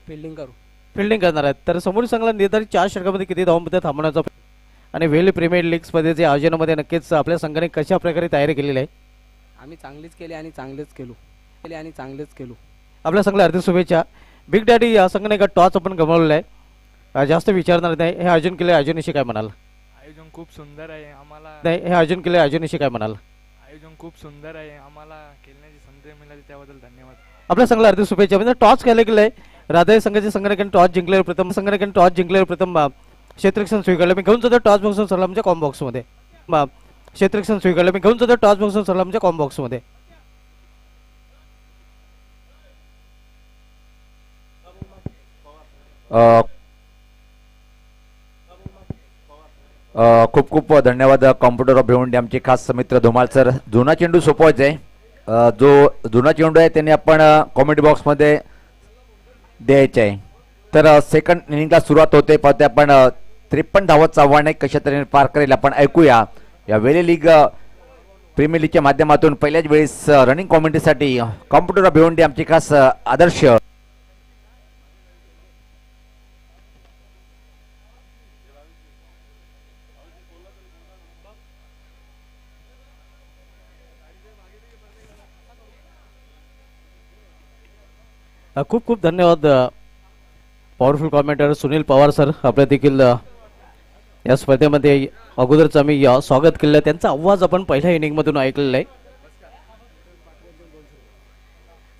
फिल्डिंग करणार आहेत. तर समोरील संघाला निर्धारित 4 षटकामध्ये किती धावांमध्ये थांबवण्याचा आणि वेले प्रीमियर लीग स्पर्धेच्या आयोजनामध्ये नक्कीच आपल्या संघाने कशा प्रकारे तयारी केलेली आहे. आम्ही चांगलीच केली आणि चांगलेच केलो. आपल्या संघाला हार्दिक शुभेच्छा. बिग डॅडी या संघाने का टॉस आपण गमावलेला आहे. जास्त विचारणार नाही. हे आयोजन केले आयोजनाविषयी काय म्हणाल. आयोजन खूप सुंदर आहे. आम्हाला नाही, हे आयोजन केले आयोजनाविषयी काय म्हणाल. आयोजन खूप सुंदर आहे. आम्हाला खेळण्याची संधी मिळाली त्याबद्दल धन्यवाद. आपल्या संघाला हार्दिक शुभेच्छा. म्हणजे टॉस केले गेले राधाई संघाचे संघटकांनी टॉस जिंकल्यावर प्रथम क्षेत्ररक्षण स्वीकारलं. मी घेऊन जातो टॉस बॉक्स सरला आमच्या कॉम बॉक्समध्ये. क्षेत्ररक्षण स्वीकारलं. मी घेऊन जातो टॉस बॉक्स सरला आमच्या कॉम बॉक्समध्ये. खूप खूप धन्यवाद कॉम्प्युटर ऑफ भिवंडी, आमचे खास मित्र धुमाळ सर. जुना चेंडू सोपवायचा आहे जो जुना चेंडू आहे त्याने आपण कॉमेंट बॉक्समध्ये द्यायचे आहे. तर सेकंड इनिंगला सुरुवात होते. पाहते आपण 53 धावांचं आव्हान आहे कशा तऱ्हेने पार करेल आपण ऐकूया. या वेले लीग प्रीमियर लीगच्या माध्यमातून पहिल्याच वेळेस रनिंग कॉमेंट्रीसाठी कॉम्प्युटर भिवंडी आमचे खास आदर्श खूप खूप धन्यवाद powerful commenter Sunil Pawar sir. आपल्या देखील या स्पर्धेमध्ये अगोदरच आम्ही स्वागत केलेलं. त्यांचा आवाज आपण पहिल्या इनिंगमधून ऐकलेला आहे.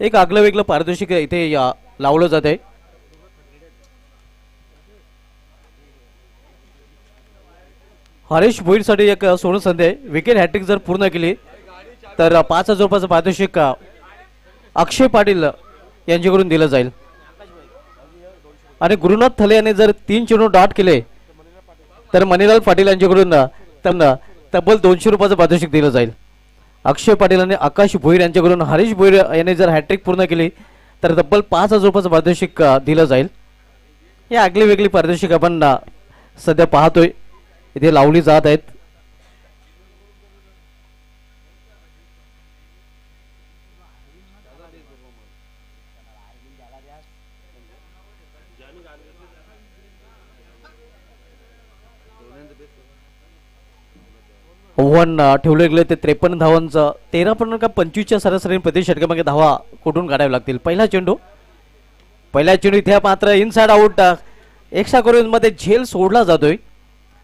एक आगलं वेगळं पारितोषिक इथे लावलं जात आहे. हरीश भोईरसाठी एक सोनं संधी आहे. विकेट हॅट्रिक जर पूर्ण केली तर 5,000 रुपयाचं पारितोषिक अक्षय पाटील यांच्याकडून दिलं जाईल. आणि गुरुनाथ थले याने जर 3 चेंडू डॉट केले तर मणिलाल पाटील यांच्याकडून त्यांना तब्बल 200 रुपयाचं पारितोषिक दिलं जाईल. अक्षय पाटील आणि आकाश भोईर यांच्याकडून हरीश भोईर याने जर हॅट्रिक पूर्ण केली तर तब्बल 5,000 रुपयाचं पारितोषिक दिलं जाईल. ही आगली वेगळी पारितोषिक आपण सध्या पाहतोय इथे लावली जात आहेत. आव्हान ठेवले गेले ते 53 धावांचं. 13.25च्या सरासरी प्रति षटकामागे धावा कुठून काढाव्या लागतील. पहिला चेंडू इथे मात्र इनसाइड आउट एक्स्ट्रा करून मध्ये झेल सोडला जातोय.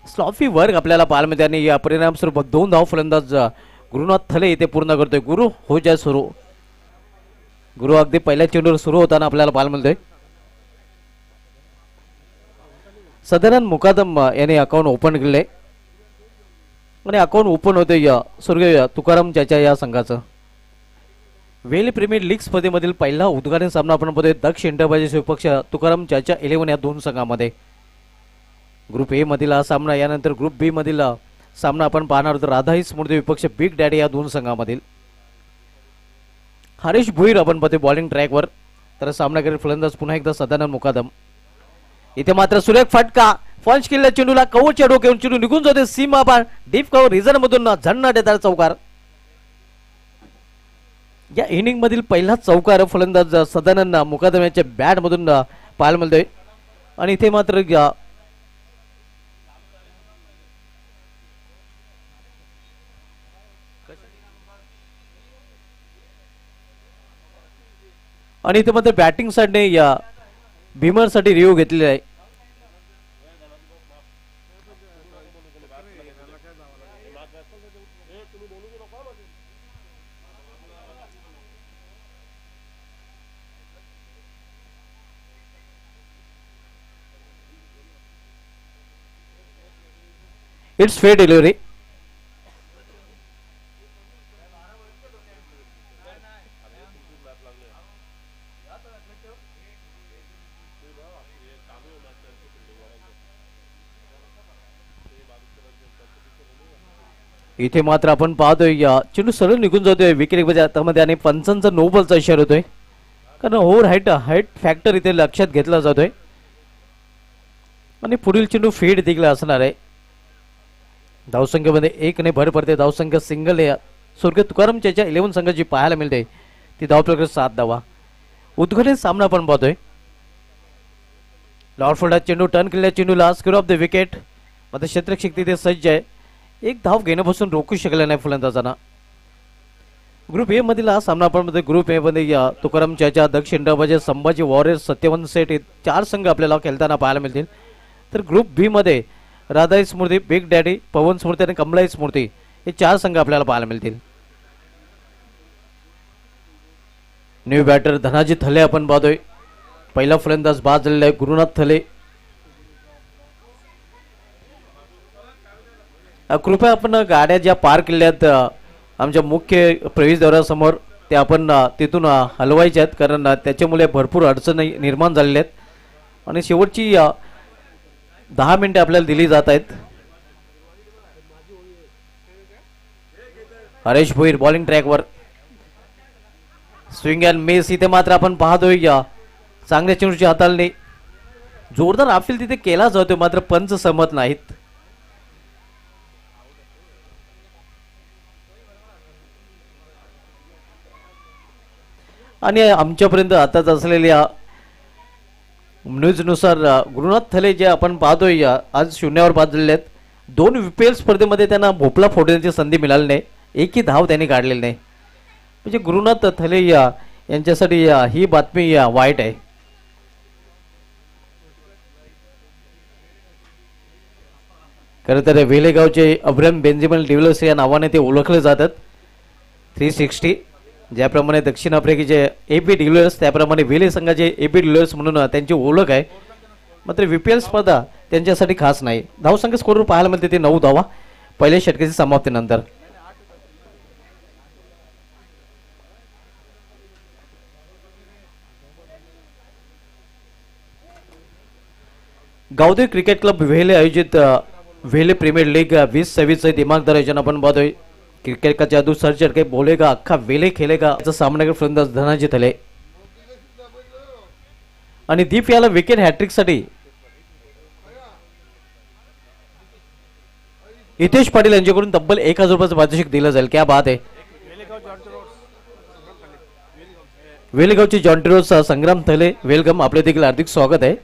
स्लॉफी वर्क आपल्याला पाहायला मिळते आणि या परिणामस्वरूप 2 धाव फलंदाज गुरुनाथ थले इथे पूर्ण करतोय. गुरु हो जाय सुरू. गुरु अगदी पहिल्या चेंडूवर सुरू होताना आपल्याला पाहायला मिळतोय. सदानंद मुकादम याने अकाउंट ओपन केले आणि अकाउंट ओपन होते या स्वर्गीय तुकाराम चाचा या संघाचं. वेल प्रीमियर लीग स्पर्धेमधील पहिला उद्घाटन सामना आपण बघतोय दक्ष एंटरप्राइजेस विपक्ष तुकाराम चाचा 11 या 2 संघामध्ये. ग्रुप ए मधील हा सामना. यानंतर ग्रुप बी मधील सामना आपण पाहणार आहोत राधाई स्मृती विपक्ष बिग डॅडी या 2 संघामधील. हरीश भोईर आपण पाहतोय बॉलिंग ट्रॅकवर. तर सामनाकरी फलंदाज पुन्हा एकदा सदानंद मुकादम. इथे मात्र सुरेख फटका पंच केलेल्या चेंडूला कव्हरच्या डोक्यावरून चेंडू निघून जाते सीमा पार डीप कव्हर रिझन मधून झन्नाटेदार चौकार. या इनिंग मधील पहिला चौकार फलंदाज सदानंद मुकादम यांच्या बॅट मधून पाहायला मिळतोय. आणि इथे मात्र बॅटिंग साठी या भीमर साठी रिव्ह्यू घेतलेला आहे. It's fair delivery. इथे मात्र आपण पाहतोय या चेंडू सरळ निघून जातोय विकेट हातामध्ये आणि पंचांचा नो बॉलचा इशारा होतोय. कारण ओव्हर हाईट फॅक्टर इथे लक्षात घेतला जातोय आणि पुढील चेंडू फेड देखील असणार आहे. धावसंख्येमध्ये 1 ने भर पडते. धावसंख्या सिंगल या स्वर्गीय तुकाराम चाचा 11 संघाची पाहायला मिळते ती धावफलक 7 धावा. उद्घाटन सामना आपण पाहतोय. लॉर्डफोर्ड चेंडू टर्न केलेल्या चेंडूला स्क्वेअर ऑफ द विकेट मध्ये क्षेत्ररक्षक तिथे सज्ज आहे. 1 धाव घेण्यापासून रोखू शकले नाही फलंदाजांना. ग्रुप ए मधील हा सामना आपण मध्ये ग्रुप ए मध्ये या तुकाराम चाचा दक्ष एंटरप्राइजेस संभाजी वॉरियर्स सत्यवंत सेठ हे 4 संघ आपल्याला खेळताना पाहायला मिळतील. तर ग्रुप बी मध्ये राधाई स्मृती बिग डॅडी पवन स्मृती आणि कमलाई स्मृती हे 4 संघ आपल्याला पाहायला मिळतील. न्यू बॅटर धनाजी थले आपण पाहतोय. पहिला फलंदाज बाद झालेला आहे गुरुनाथ थले. कृपया आपण गाड्या ज्या पार्क केल्यात आमच्या मुख्य प्रवेशद्वारासमोर त्या आपण तिथून हलवायच्या आहेत कारण त्याच्यामुळे भरपूर अडचणी निर्माण झालेल्या आहेत आणि शेवटची 10 मिनिटे आपल्याला दिली जात आहेत. हरीश भोईर बॉलिंग ट्रॅकवर स्विंग अँड मिस इथे मात्र आपण पाहतोय या चांगल्या चेंडूची हाताळणी जोरदार अपील तिथे केला जातोय मात्र पंच सहमत नाहीत. आणि आमच्यापर्यंत आताच असलेल्या न्यूजनुसार गुरुनाथ थले जे आपण पाहतोय आज 0वर बाद झालेले आहेत. 2 VPL स्पर्धेमध्ये त्यांना भोपळा फोडण्याची संधी मिळाली नाही. एकही धाव त्यांनी काढलेली नाही. म्हणजे गुरुनाथ थले यांच्यासाठी ही बातमी वाईट आहे. खरं तर वेलेगावचे अब्राहम बेंजामिन डिव्हिलियर्स या नावाने ते ओळखले जातात. 360 ज्याप्रमाणे दक्षिण आफ्रिकेचे AB डिव्हिलियर्स त्याप्रमाणे वेले संघाचे AB डिव्हिलियर्स म्हणून त्यांची ओळख आहे. मात्र VPL स्पर्धा त्यांच्यासाठी खास नाही. धावसंख्या स्कोरवर पाहायला मिळते ते 9 धावा पहिल्या षटकाची समाप्तीनंतर. गावदेव क्रिकेट क्लब वेले आयोजित वेले प्रीमियर लीग 2026 दिमागदार आयोजन आपण पाहतोय. क्रिकेट का जादू सर चढ़ के बोलेगा अख्खा वेले खेलेगा याचा सामना फलंदाज धनाजी थले आणि दीप याला विकेट हॅट्रिक साठी हितेश पाटील यांच्याकडून तब्बल 1000 रुपयाचं पारितोषिक दिलं जाईल. क्या बात आहे. वेलेगावचे जॉन्टी रोज संग्राम थले वेलकम आपले देखील हार्दिक स्वागत आहे.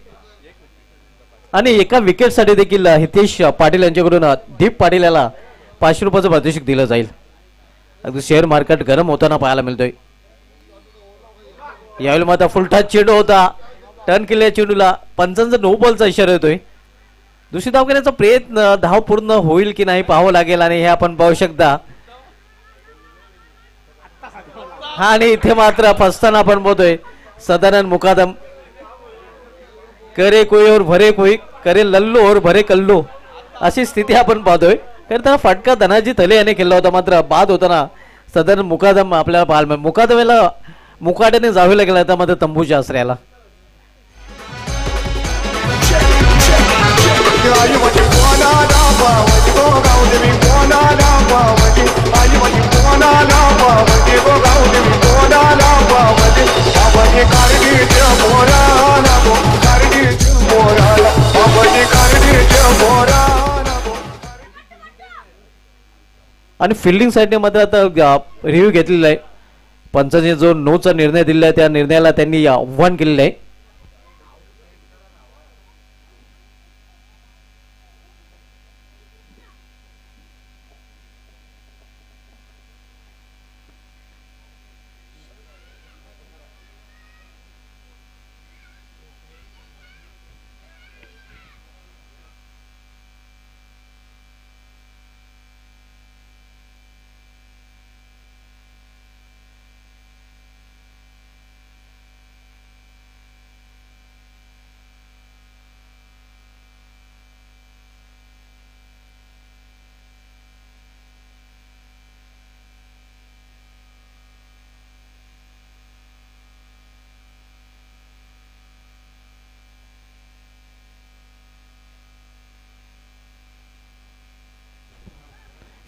आणि एका विकेट साठी देखील हितेश पाटील यांच्याकडून दीप पाटील याला 500 रुपयाचं पारितोषिक दिलं जाईल. अगदी शेअर मार्केट गरम होताना पाहायला मिळतोय. यावेळी मात्र फुलटा चेंडू होता. टर्न केलेल्या चेंडूला पंचांचा नो बॉलचा इशारा येतोय. दुसरी धाव घेण्याचा प्रयत्न धाव पूर्ण होईल की नाही पाहावं लागेल. आणि हे आपण पाहू शकता. आणि इथे मात्र फसताना आपण बोलतोय सदानंद मुकादम करे कोई और भरे कोई करे लल्लो और भरे कल्लो अशी स्थिती आपण पाहतोय. तर त्याला फटका धनाजी थले याने केला होता मात्र बाद होताना सदन मुकादम आपल्याला पाहायला मुकादमेला मुकाट्याने जावे लागेल आता मात्र तंबूच्या आश्रयाला. आणि फिल्डिंग साईडने मात्र आता रिव्ह्यू घेतलेला आहे. पंचाने जो नोचा निर्णय दिला आहे त्या निर्णयाला त्यांनी आव्हान केलेलं आहे.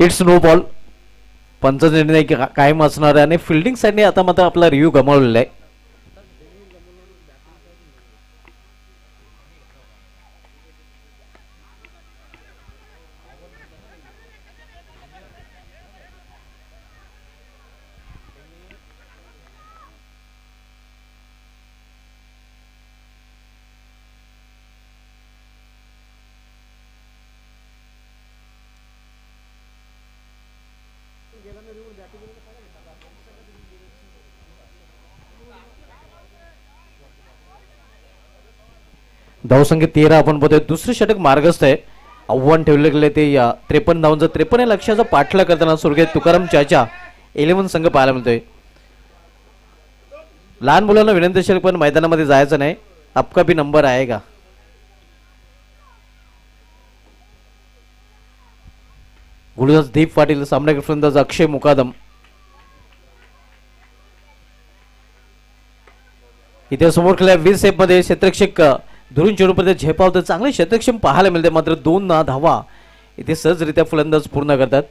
It's no ball. पंच निर्णय कायम असणार आहे. आणि फिल्डिंग साईडने आता मात्र आपला रिव्ह्यू गमावलेला आहे. धावसंख्या 13 आपण बघतोय. दुसरे षटक मार्गस्थ आहे. आव्हान ठेवले गेले ते 53 धावांचं 53 लक्षाचा पाठला करताना स्वर्गीय तुकाराम चाचा 11 संघ पाहायला मिळतोय. लहान मुलांना विनंती असेल पण मैदानामध्ये जायचं नाही. आपका भी नंबर आएगा. गुरुदास दीप पाटील सामना फलंदाज अक्षय मुकादम. इथे समोर खेळल्या 20 सेफ मध्ये क्षेत्ररक्षक धरून चेंडूपर्यंत झेपावतं चांगले क्षेत्रक्षम पाहायला मिळते. मात्र 2 धावा इथे सहजरित्या फलंदाज पूर्ण करतात.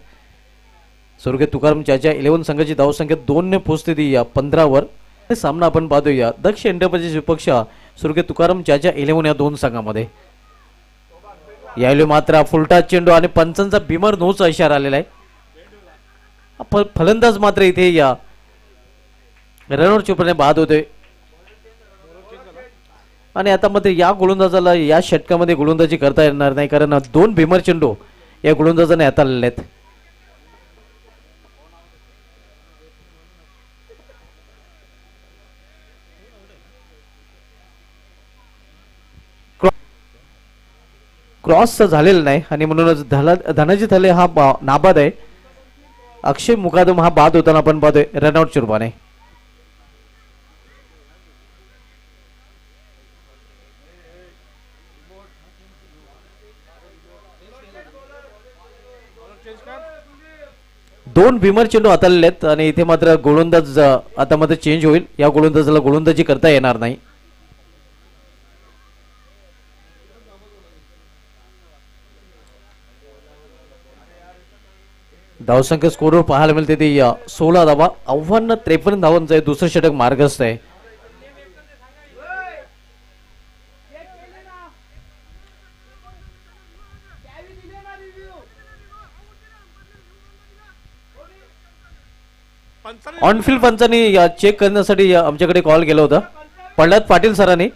स्वर्गीय तुकाराम चाचा 11 संघाची धावसंख्या 2 ने पोहोचते ती 15 वर. सामना आपण पाहतोय दक्ष एंटरप्राइजेस विपक्ष सुरगे तुकाराम चाचा 11 या दोन संघामध्ये. यावेळी मात्र फुलटा चेंडू आणि पंचांचा बिमर नोचा इशारा आलेला आहे. फलंदाज मात्र इथे या रनआउट चुपणे बाद होतोय आणि आता मात्र या गोलंदाजाला या षटकामध्ये गोलंदाजी करता येणार नाही कारण दोन भीमर चेंडू या गोलंदाजाने हाताळलेले आहेत. क्रॉस झालेला नाही आणि म्हणूनच धनाजी थले हा नाबाद आहे. अक्षय मुकादम हा बाद होताना आपण पाहतोय रनआउट रूपाने. दोन भीमर चेंडू हाताळलेले आहेत आणि इथे मात्र गोलंदाज आता मात्र चेंज होईल. या गोलंदाजाला गोलंदाजी करता येणार नाही. धावसंख्या स्कोरवर पाहायला मिळते ती 16 धावा. आव्हान 53 धावांचं आहे. दुसरं षटक मार्गस्थ आहे. ऑनफिल्ड पंचांनी चेक करण्यासाठी आमच्याकडे कॉल केला होता प्रल्हाद पाटील सरांनी.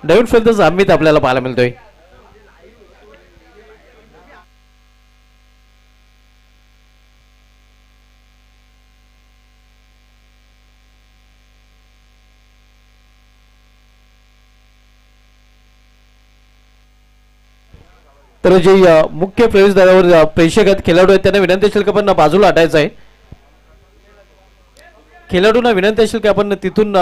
नवीन फलंदाज अमित आपल्याला पाहायला मिळतोय. तर जे मुख्य प्रवेशद्वारावर प्रेक्षक आहेत खेळाडू आहेत त्यांना विनंती असेल की आपण बाजूला हटायचं आहे. खेळाडूंना विनंती असेल की आपण तिथून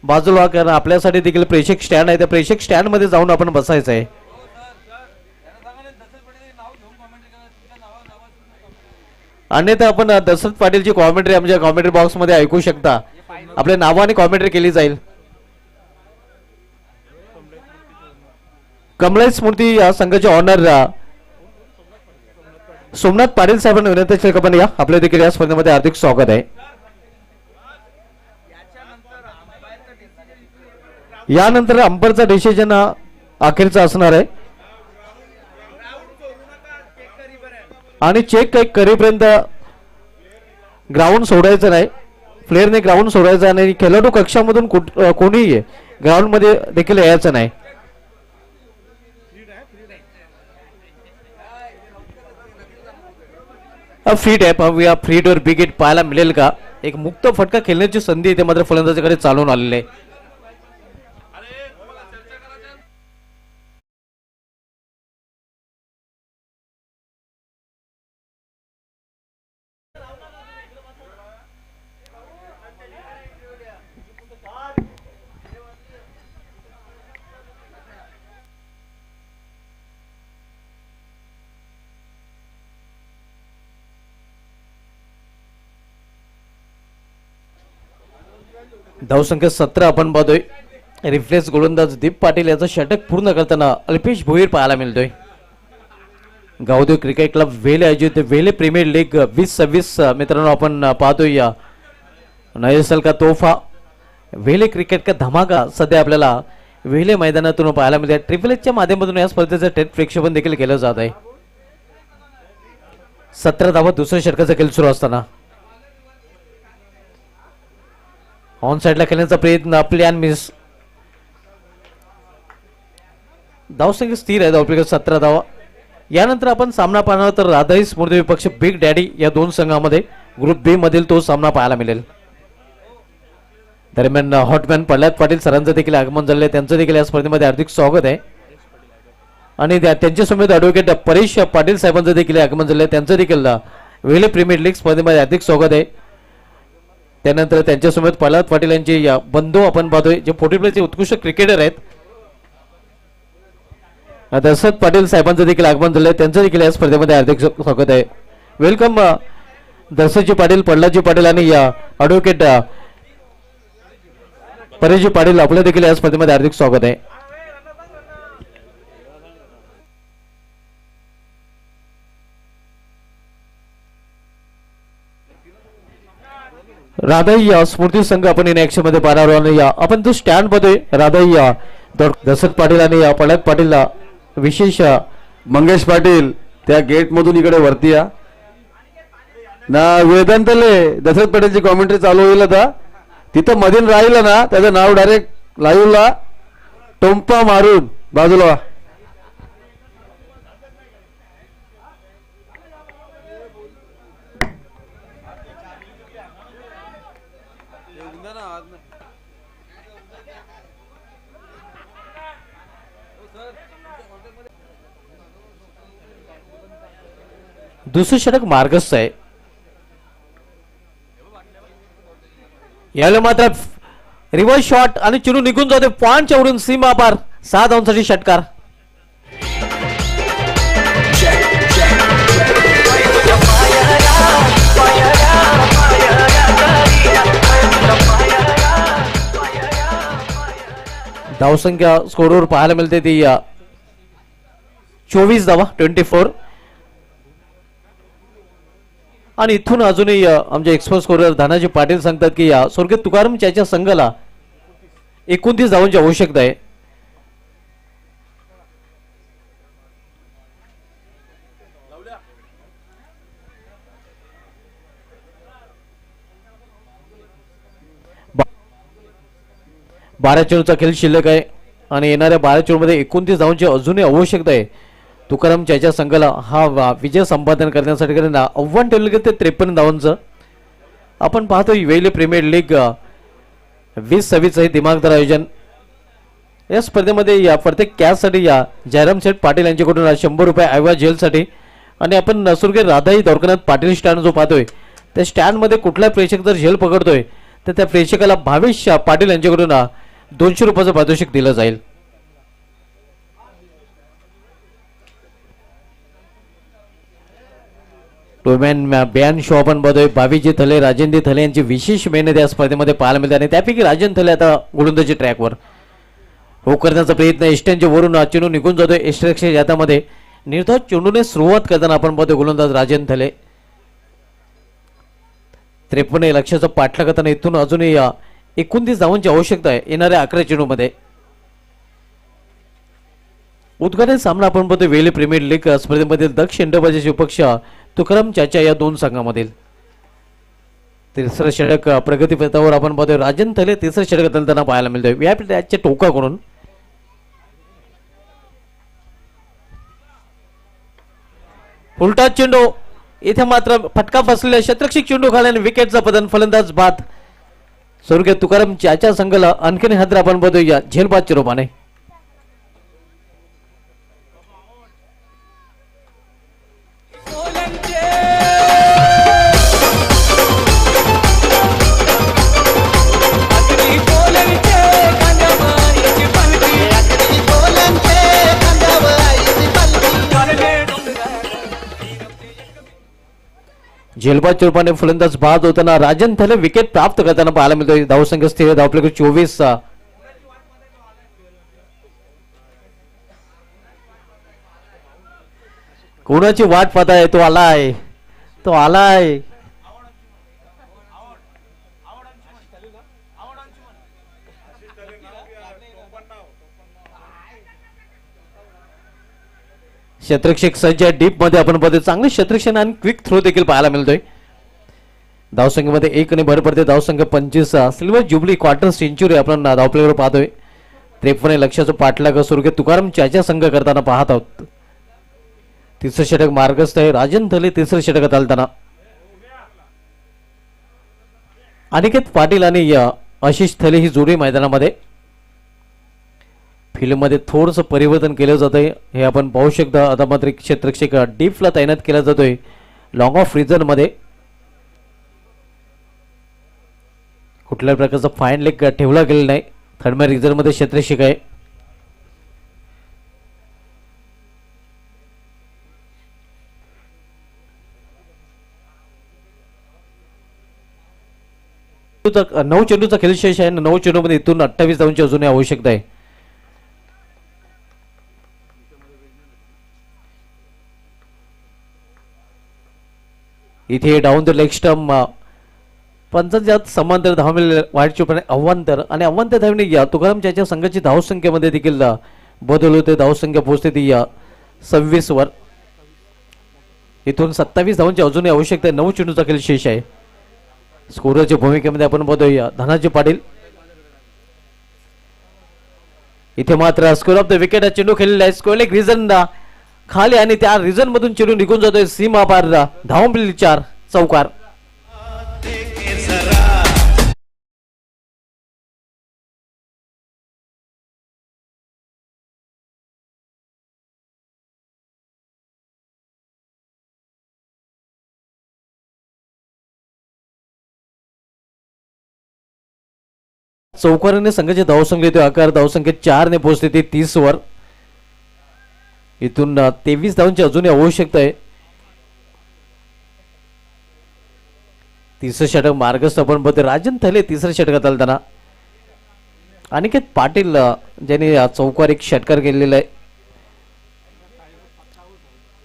बाजूला कारण आपल्यासाठी देखील प्रेक्षक स्टँड आहे त्या प्रेक्षक स्टँड मध्ये जाऊन आपण बसायचं आहे. अन्यथा आपण दशरथ पाटीलची कॉमेंट्री आमच्या कॉमेंट्री बॉक्स मध्ये ऐकू शकता. आपल्या नावाने कॉमेंट्री केली जाईल. कमलेश स्मृती या संघाचे ऑनर सोमनाथ पाटील साहेबांना विनंती असेल की आपण या आपल्या देखील या स्पर्धेमध्ये हार्दिक स्वागत आहे. यानंतर अंपरचा डिसिजन अखेरचा असणार आहे आणि चेक काही करीपर्यंत ग्राउंड सोडायचं नाही. प्लेअरने ग्राउंड सोडायचं नाही. खेळाडू कक्षामधून कोणीही ग्राउंड मध्ये देखील यायचं नाही. फ्रीट आहे या फ्रीटवर विकेट पाहायला मिळेल का. एक मुक्त फटका खेळण्याची संधी इथे मात्र फलंदाजाकडे चालून आलेली आहे. धावसंख्या 17 आपण पाहतोय. रिफ्लेक्स गोलंदाज दीप पाटील याचं षटक पूर्ण करताना अल्पेश भोईर पाहायला मिळतोय. गावदेव क्रिकेट क्लब वेले आयोजित वेले प्रीमियर लीग 2026 मित्रांनो आपण पाहतोय. या नयसल का तोहफा वेले क्रिकेट का धमाका सध्या आपल्याला वेले मैदानातून पाहायला मिळते. ट्रिपल एचच्या माध्यमातून या स्पर्धेचं थेट प्रक्षेपण देखील केलं जात आहे. 17 धावा दुसऱ्या षटकाचा खेळ सुरू असताना ऑन साइडला खेळण्याचा प्रयत्न प्लॅन मिस. धावसंख्या स्थिर आहे. धावपैकी 17 धावा. यानंतर आपण सामना पाहणार तर राधाई स्मृती विपक्ष बिग डॅडी या दोन संघामध्ये ग्रुप बी मधील तो सामना पाहायला मिळेल. दरम्यान हॉटमॅन प्रल्हाद पाटील सरांचं देखील आगमन झाले. त्यांचं देखील या स्पर्धेमध्ये हार्दिक स्वागत आहे. आणि त्यांच्यासमोर ॲडव्होकेट परेश पाटील साहेबांचं देखील आगमन झाले. त्यांचं देखील वेले प्रीमियर लीग स्पर्धेमध्ये हार्दिक स्वागत आहे. त्यानंतर त्यांच्यासमोर प्रल्हाद पाटील यांचे बंधू आपण पाहतोय जे 40 प्लेचे उत्कृष्ट क्रिकेटर आहेत. दशरथ पाटील साहेबांचं देखील आगमन झालंय. त्यांचं देखील या स्पर्धेमध्ये हार्दिक स्वागत आहे. वेलकम दशरथजी पाटील, प्रल्हादजी पाटील आणि ॲडव्होकेट परेशजी पाटील आपलं देखील या स्पर्धेमध्ये हार्दिक स्वागत आहे. राधाई स्मृती संघ आपण इन ऍक्शन मध्ये पाहणार आहोत. आपण जो स्टँड बघतोय राधाई दशरथ पाटील आणि प्रल्हाद पाटील विशेष मंगेश पाटील त्या गेट मधून इकडे वरती या ना. वेदांतले दशरथ पाटीलची कॉमेंट्री चालू होईल आता. तिथं मधील राहिलं ना त्याचं नाव डायरेक्ट लाईव्हला टोंपा मारून बाजूला व्हा. दुसरं षटक मार्गस्थ आहे. याला मात्र रिव्हर्स शॉट आणि चिरू निघून जाते. पॉइंटच्या वरून सीमा पार 6 धावांसाठी षटकार. धावसंख्या स्कोरवर पाहायला मिळते ती 24 धावा 24. आणि इथून अजूनही आमचे एक्सपर्ट स्कोरर धनाजी पाटील सांगतात की या स्वर्गीय तुकाराम चाच्या संघाला 29 धावांची आवश्यकता आहे. बारा चेंडूचा खेळ शिल्लक आहे आणि येणाऱ्या 12 चेंडूमध्ये 29 धावांची अजूनही आवश्यकता आहे. तुकाराम चाच्या संघाला हा विजय संपादन करण्यासाठी आव्हान ठेवलं गेलं ते 53 धावांचं. आपण पाहतोय वेले प्रीमियर लीग 2026 हे दिमागदार आयोजन. या स्पर्धेमध्ये या प्रत्येक कॅचसाठी जयराम शेठ पाटील यांच्याकडून 100 रुपये ऐवज जेलसाठी. आणि आपण नसुर्गे राधाई दौरकनाथ पाटील स्टँड जो पाहतोय त्या स्टँडमध्ये कुठला प्रेक्षक जर झेल पकडतोय तर त्या प्रेक्षकाला भावेश पाटील यांच्याकडून 200 रुपयाचं पारितोषिक दिलं जाईल. टोमॅन बॅन शो आपण बघतोय. बावीजी थले, राजेंद्र थले यांची विशेष मेहनत या स्पर्धेमध्ये पाहायला मिळते. आणि त्यापैकी राजन थले आता गोलंदाजी ट्रॅकवर हो करण्याचा प्रयत्न एस्टनच्या वरून चेंडू निघून जातोय. एस्ट्रेक्सच्या यातामध्ये निर्धाव चेंडूने सुरुवात करताना आपण बघतोय गोलंदाज राजन थले 53 लक्षाचा पाठलाग करताना इथून अजूनही 29 धावांची आवश्यकता आहे येणाऱ्या 11 चेंडूमध्ये. उद्घाटन सामना आपण बघतोय वेले प्रीमियर लीग स्पर्धेमधील दक्ष एंटरप्राइजेस विपक्ष तुकाराम चाचा या दोन संघामधील. तिसरं षटक प्रगतीपथावर आपण पाहतोय. राजन थले तिसरं षटक त्यांना पाहायला मिळतोय व्यापच्या टोकाकडून. उलटा चेंडू इथे मात्र फटका बसलेला शतरक्षक चेंडू खाल्याने विकेटचा पतन. फलंदाज बाद. स्वर्गीय तुकाराम चाच्या संघाला आणखीन हादरा आपण पाहतोय या झेलबादच्या रूपाने. झेलबाद चुरपाने फलंदाज बाद होताना राजन थले विकेट प्राप्त करताना पाहायला मिळतोय. धावसंख्या स्थिर धावपले 24. कोणाची वाट पाहताय? तो आलाय, तो आलाय. क्षेत्ररक्षक सज्ज डीप मध्ये आपण पाहतोय. चांगले क्षेत्ररक्षण आणि क्विक थ्रो देखील पाहायला मिळतोय. धावसंख्येमध्ये 1 ने भर पडते. धावसंख्या 25. सिल्वर जुबली क्वार्टर सेंचुरी आपण धावप्लेवर पाहतोय. 53 लक्षाचं पाठलाग सुरू तुकाराम चाचा संघ करताना पाहत आहोत. तिसरं षटक मार्गस्थ आहे. राजन थले तिसरं षटकात आलताना. अनिकेत पाटील आणि आशिष थले ही जोडी मैदानामध्ये. फिल्म मध्ये थोडस परिवर्तन केलं जात आहे हे आपण पाहू शकता. आता मात्र क्षेत्ररक्षक डीपला तैनात केला जातोय लॉंग ऑफ रिझन मध्ये. कुठल्याही प्रकारचा फाईन लेग ठेवला गेलेला नाही. थर्ड रिझन मध्ये क्षेत्ररक्षक आहे. नऊ चेंडूचा खेळ शेष आहे. 9 चेंडूमध्ये इथून 28 धावांची अजूनही आवश्यकता आहे. इथे डाऊन द लेग स्टंप पंचांच्यात समांतर धाव मिळाले. वाईट चुपाने अव्वांतर आणि अव्वांतर धावने या तुकाराम चाचा संघाची धावसंख्येमध्ये देखील बदल होते. धावसंख्या पोहोचते ती 26 वर. इथून 27 धावांची अजूनही आवश्यकता आहे. 9 चेंडूचा खेळ शेष आहे. स्कोरच्या भूमिकेमध्ये आपण बघतोय धनाजी पाटील. इथे मात्र स्कोर ऑफ द विकेट चेंडू खेळलेला आहे. स्कोर एक रिझन खाली आणि त्या रिझन मधून चेंडू निघून जातोय सीमा पार. धाव मिळाली 4 चौकार. चौकाराने संघाची धावसंख्या येतो आकार. धावसंख्या 4 ने पोहोचते ती 30 वर. इथून 23 धावांची अजूनही आवश्यकता आहे. तिसरं षटक मार्गस्थ आपण बघतोय. राजन थले तिसऱ्या षटकात आलताना. अनिकेत पाटील ज्यांनी चौकार एक षटकार केलेला आहे.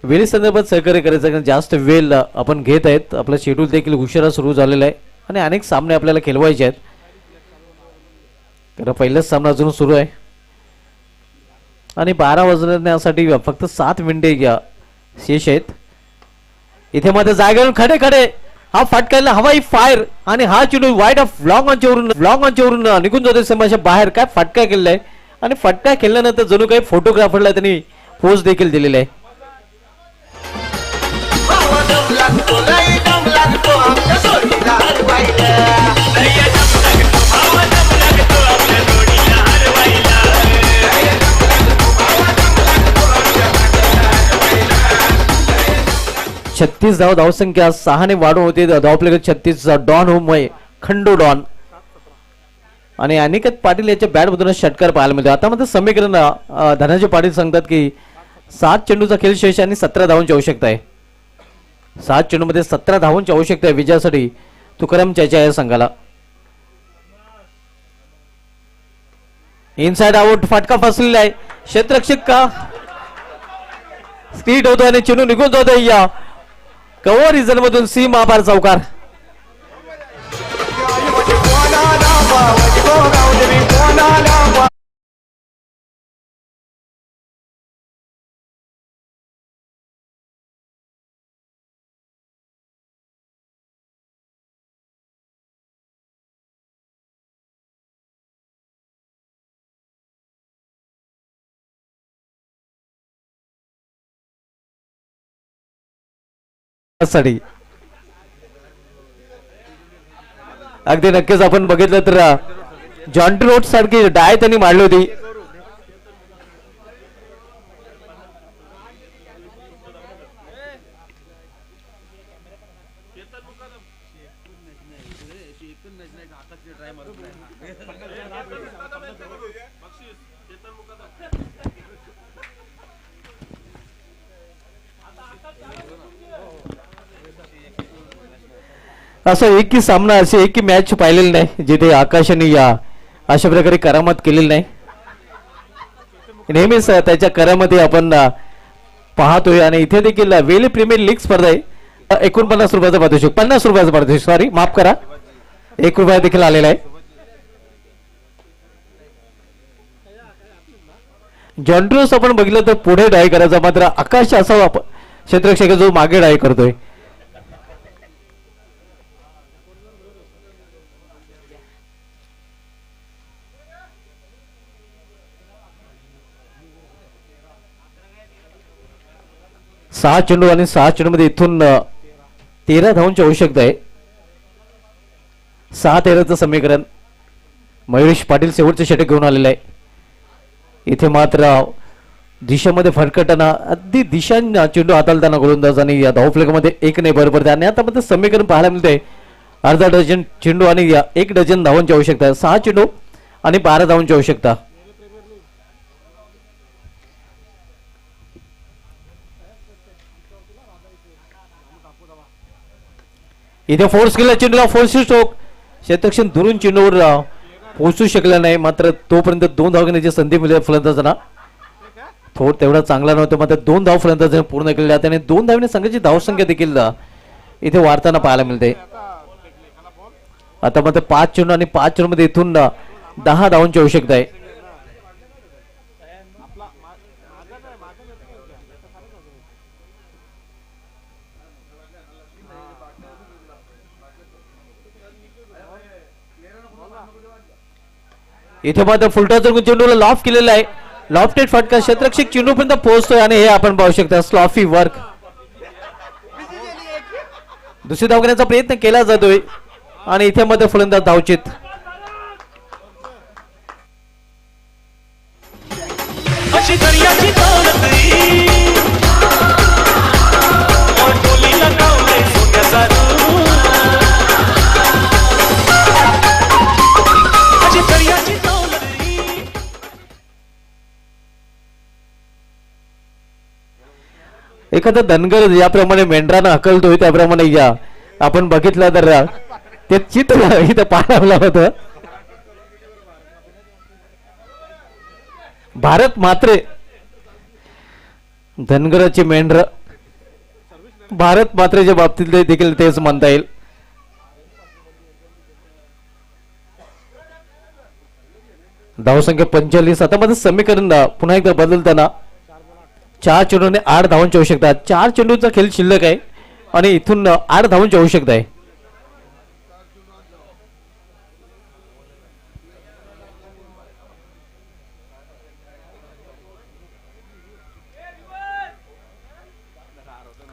वेळी संदर्भात सहकार्य करायचं जास्त वेळ आपण घेत आहेत. आपलं शेड्यूल देखील उशिरा सुरू झालेला आहे आणि अनेक सामने आपल्याला खेळवायचे आहेत. कारण पहिलाच सामना अजून सुरू आहे आणि 12 वाजण्यासाठी फक्त 7 मिनिटे शेष आहेत. इथे मात्र जागेवरून खडे खडे हा फटकायला हवाई फायर आणि हा चेंडू वाईड ऑफ लॉंग ऑनच्यावरून निघून जातो समाजाच्या बाहेर. काय फटका केलेला आहे आणि फटका खेळल्यानंतर जणू काही फोटोग्राफरला त्यांनी पोस्ट देखील दिलेला आहे. छत्तीस धावसंख्या 6 ने वाढून होते. धावप्लेगर 36. डॉन होम खंडो डॉन आणि अनिकेत पाटील याच्या बॅट मधून षटकार पाहायला मिळतो. आता मात्र समीकरण धनाजी पाटील सांगतात की 7 चेंडूचा खेळ शेष आणि 17 धावांची आवश्यकता आहे. 7 चेंडूमध्ये 17 धावांची आवश्यकता आहे विजयासाठी तुकाराम चाचा या संघाला. इनसाइड आउट फटका फसलेला आहे. क्षेत्ररक्षक का स्पीड होतो आणि चेंडू निघून जातो या कव्हर रिझन मधून सीमा पार चौकार. अगदी नक्कीच आपण बघितलं तर जॉन्टी रोड सारखी डाय त्यांनी मारली होती. असं एकही सामना असे एकही मॅच पाहिलेली नाही जिथे आकाशाने या अशा प्रकारे करामत केलेली नाही. नेहमीच त्याच्या करामती आपण पाहतोय. आणि इथे देखील वेले प्रीमियर लीग स्पर्धा आहे. 49 रुपयाचा पारितोषिक, 50 रुपयाचा पारितोषिक, सॉरी माफ करा, 1 रुपया देखील आलेला आहे. जॉन्ट्रोस आपण बघितलं तर पुढे डाय करायचा, मात्र आकाश असा क्षेत्ररक्षक जो मागे डाय करतोय. सहा चेंडू आणि 6 चेंडू मध्ये इथून 13 धावांची आवश्यकता आहे. 6-13चं समीकरण. मयुरेश पाटील शेवटचे षटक घेऊन आलेले आहे. इथे मात्र दिशेमध्ये फरकटताना अगदी दिशांना चेंडू हाताळताना गोलंदाज आणि या धावफलकामध्ये 1 नाही बरोबर. आणि आता मध्ये समीकरण पाहायला मिळते अर्धा डझन चेंडू आणि 1 डझन धावांची आवश्यकता आहे. 6 चेंडू आणि 12 धावांची आवश्यकता. इथे फोर्स केला चेंडूला, फोर्स स्ट्रोक, क्षेत्ररक्षण दुरून चेंडूवर पोहोचू शकला नाही. मात्र तोपर्यंत 2 धाव घेण्याची संधी मिळाली फलंदाजांना. तेवढा चांगला नव्हता, मात्र 2 धाव फलंदाजांनी पूर्ण केलेल्या आहेत आणि 2 धावने संघाची धावसंख्या देखील इथे वाढताना पाहायला मिळते. आता मात्र 5 चेंडू आणि 5 चेंडू मध्ये इथून 10 धावांची आवश्यकता आहे. इथे मात्र फुलटा चढून चेंडूला लॉफ केलेला आहे. लॉफ्टेड फटका, क्षेत्ररक्षक चेंडूपर्यंत पोहोचतोय आणि हे आपण पाहू शकता स्लॉफी वर्क. दुसरी धाव घेण्याचा प्रयत्न केला जातोय आणि इथे मात्र फलंदाज धावचित. एखादा धनगर याप्रमाणे मेंढरानं हकलतोय त्याप्रमाणे या आपण बघितलं तर ते चित्र इथं पाहायला होतं. भारत मात्रे धनगराचे मेंढर, भारत मात्रेच्या बाबतीत देखील तेच म्हणता येईल. धावसंख्या 45. आता मध्ये समीकरण पुन्हा एकदा बदलताना 4 चेंडूने 8 धावांची आवश्यकता. 4 चेंडूचा खेळ शिल्लक आहे आणि इथून 8 धावांची आवश्यकता आहे.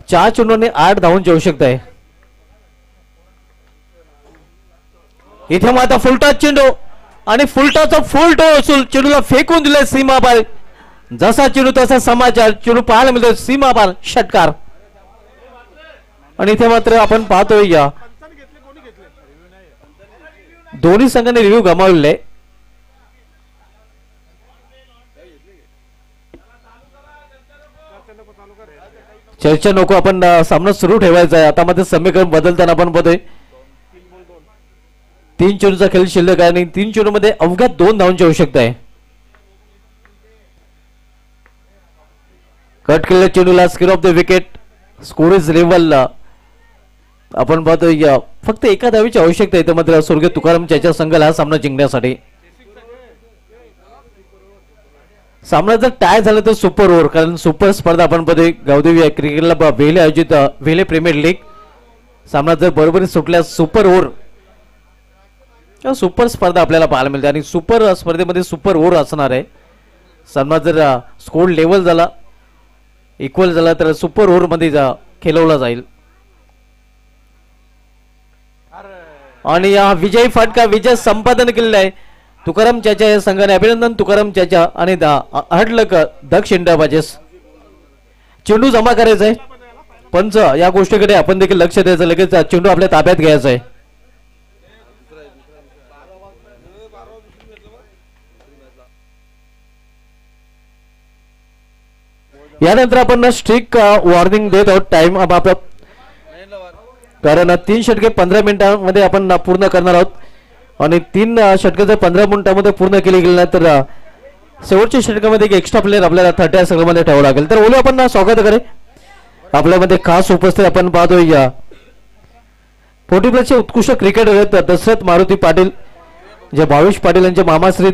चार चेंडूने 8 धावांची आवश्यकता आहे. इथे मात्र फुलटॉस चेंडू आणि फुलटॉसचा फुल टॉस चेंडूला फेकून दिलाय सीमा पार. जसा चेंडू तसा समाचार, चेंडू पाहायला मिळतो सीमा पार षटकार. आणि इथे मात्र आपण पाहतोय या दोन्ही संघाने रिव्ह्यू गमावलेले. चर्चा नको, आपण सामना सुरू ठेवायचा आहे. आता मध्ये समीकरण बदलताना आपण बघतोय 3 चेंडूचा खेळ शिल्लक आहे आणि 3 चेंडू मध्ये अवघ्या 2 धावांची आवश्यकता आहे. कट केलेल्या चेंडूला square of the wicket, score is level. आपण पाहतोय फक्त 1 धावीची आवश्यकता आहे. मात्र स्वर्गीय तुकाराम चाचा संघाला हा सामना जिंकण्यासाठी. सामना जर टाय झाला तर सुपर ओव्हर, कारण सुपर स्पर्धा आपण पाहतोय गावदेवी क्रिकेटला वेले आयोजित वेले प्रीमियर लीग. सामना जर बरोबरी सुटल्यास सुपर ओव्हर सुपर स्पर्धा आपल्याला पाहायला मिळते आणि सुपर स्पर्धेमध्ये सुपर ओव्हर असणार आहे. सामना जर स्कोर लेवल झाला, इक्वल झाला तर सुपर ओव्हर मध्ये खेळवला जाईल. आणि हा विजयी फटका विजय संपादन केलेला आहे तुकाराम चाचा या संघाने. अभिनंदन तुकाराम चाचा. आणि हडलक दक्ष इंडिया बाजेस. चेंडू जमा करायचा आहे. पंच या गोष्टीकडे आपण देखील लक्ष द्यायचं. लगेच चेंडू आपल्या ताब्यात घ्यायचा आहे. यानंतर आपण स्ट्रिक वॉर्निंग देत आहोत. टाइम आपला कारण 3 षटके 15 मिनिटांमध्ये आपण पूर्ण करणार आहोत आणि 3 षटके जर 15 मिनिटांमध्ये पूर्ण केली गेली नाही तर शेवटच्या षटकामध्ये एक एक्स्ट्रा प्लेअर आपल्याला 30 या सगळ्यामध्ये ठेवावं लागेल. तर ओले आपण स्वागत करे आपल्यामध्ये खास उपस्थित आपण पाहतोय या 40 प्लसचे उत्कृष्ट क्रिकेटर आहेत दशरथ मारुती पाटील जे भावेश पाटील यांचे मामाश्री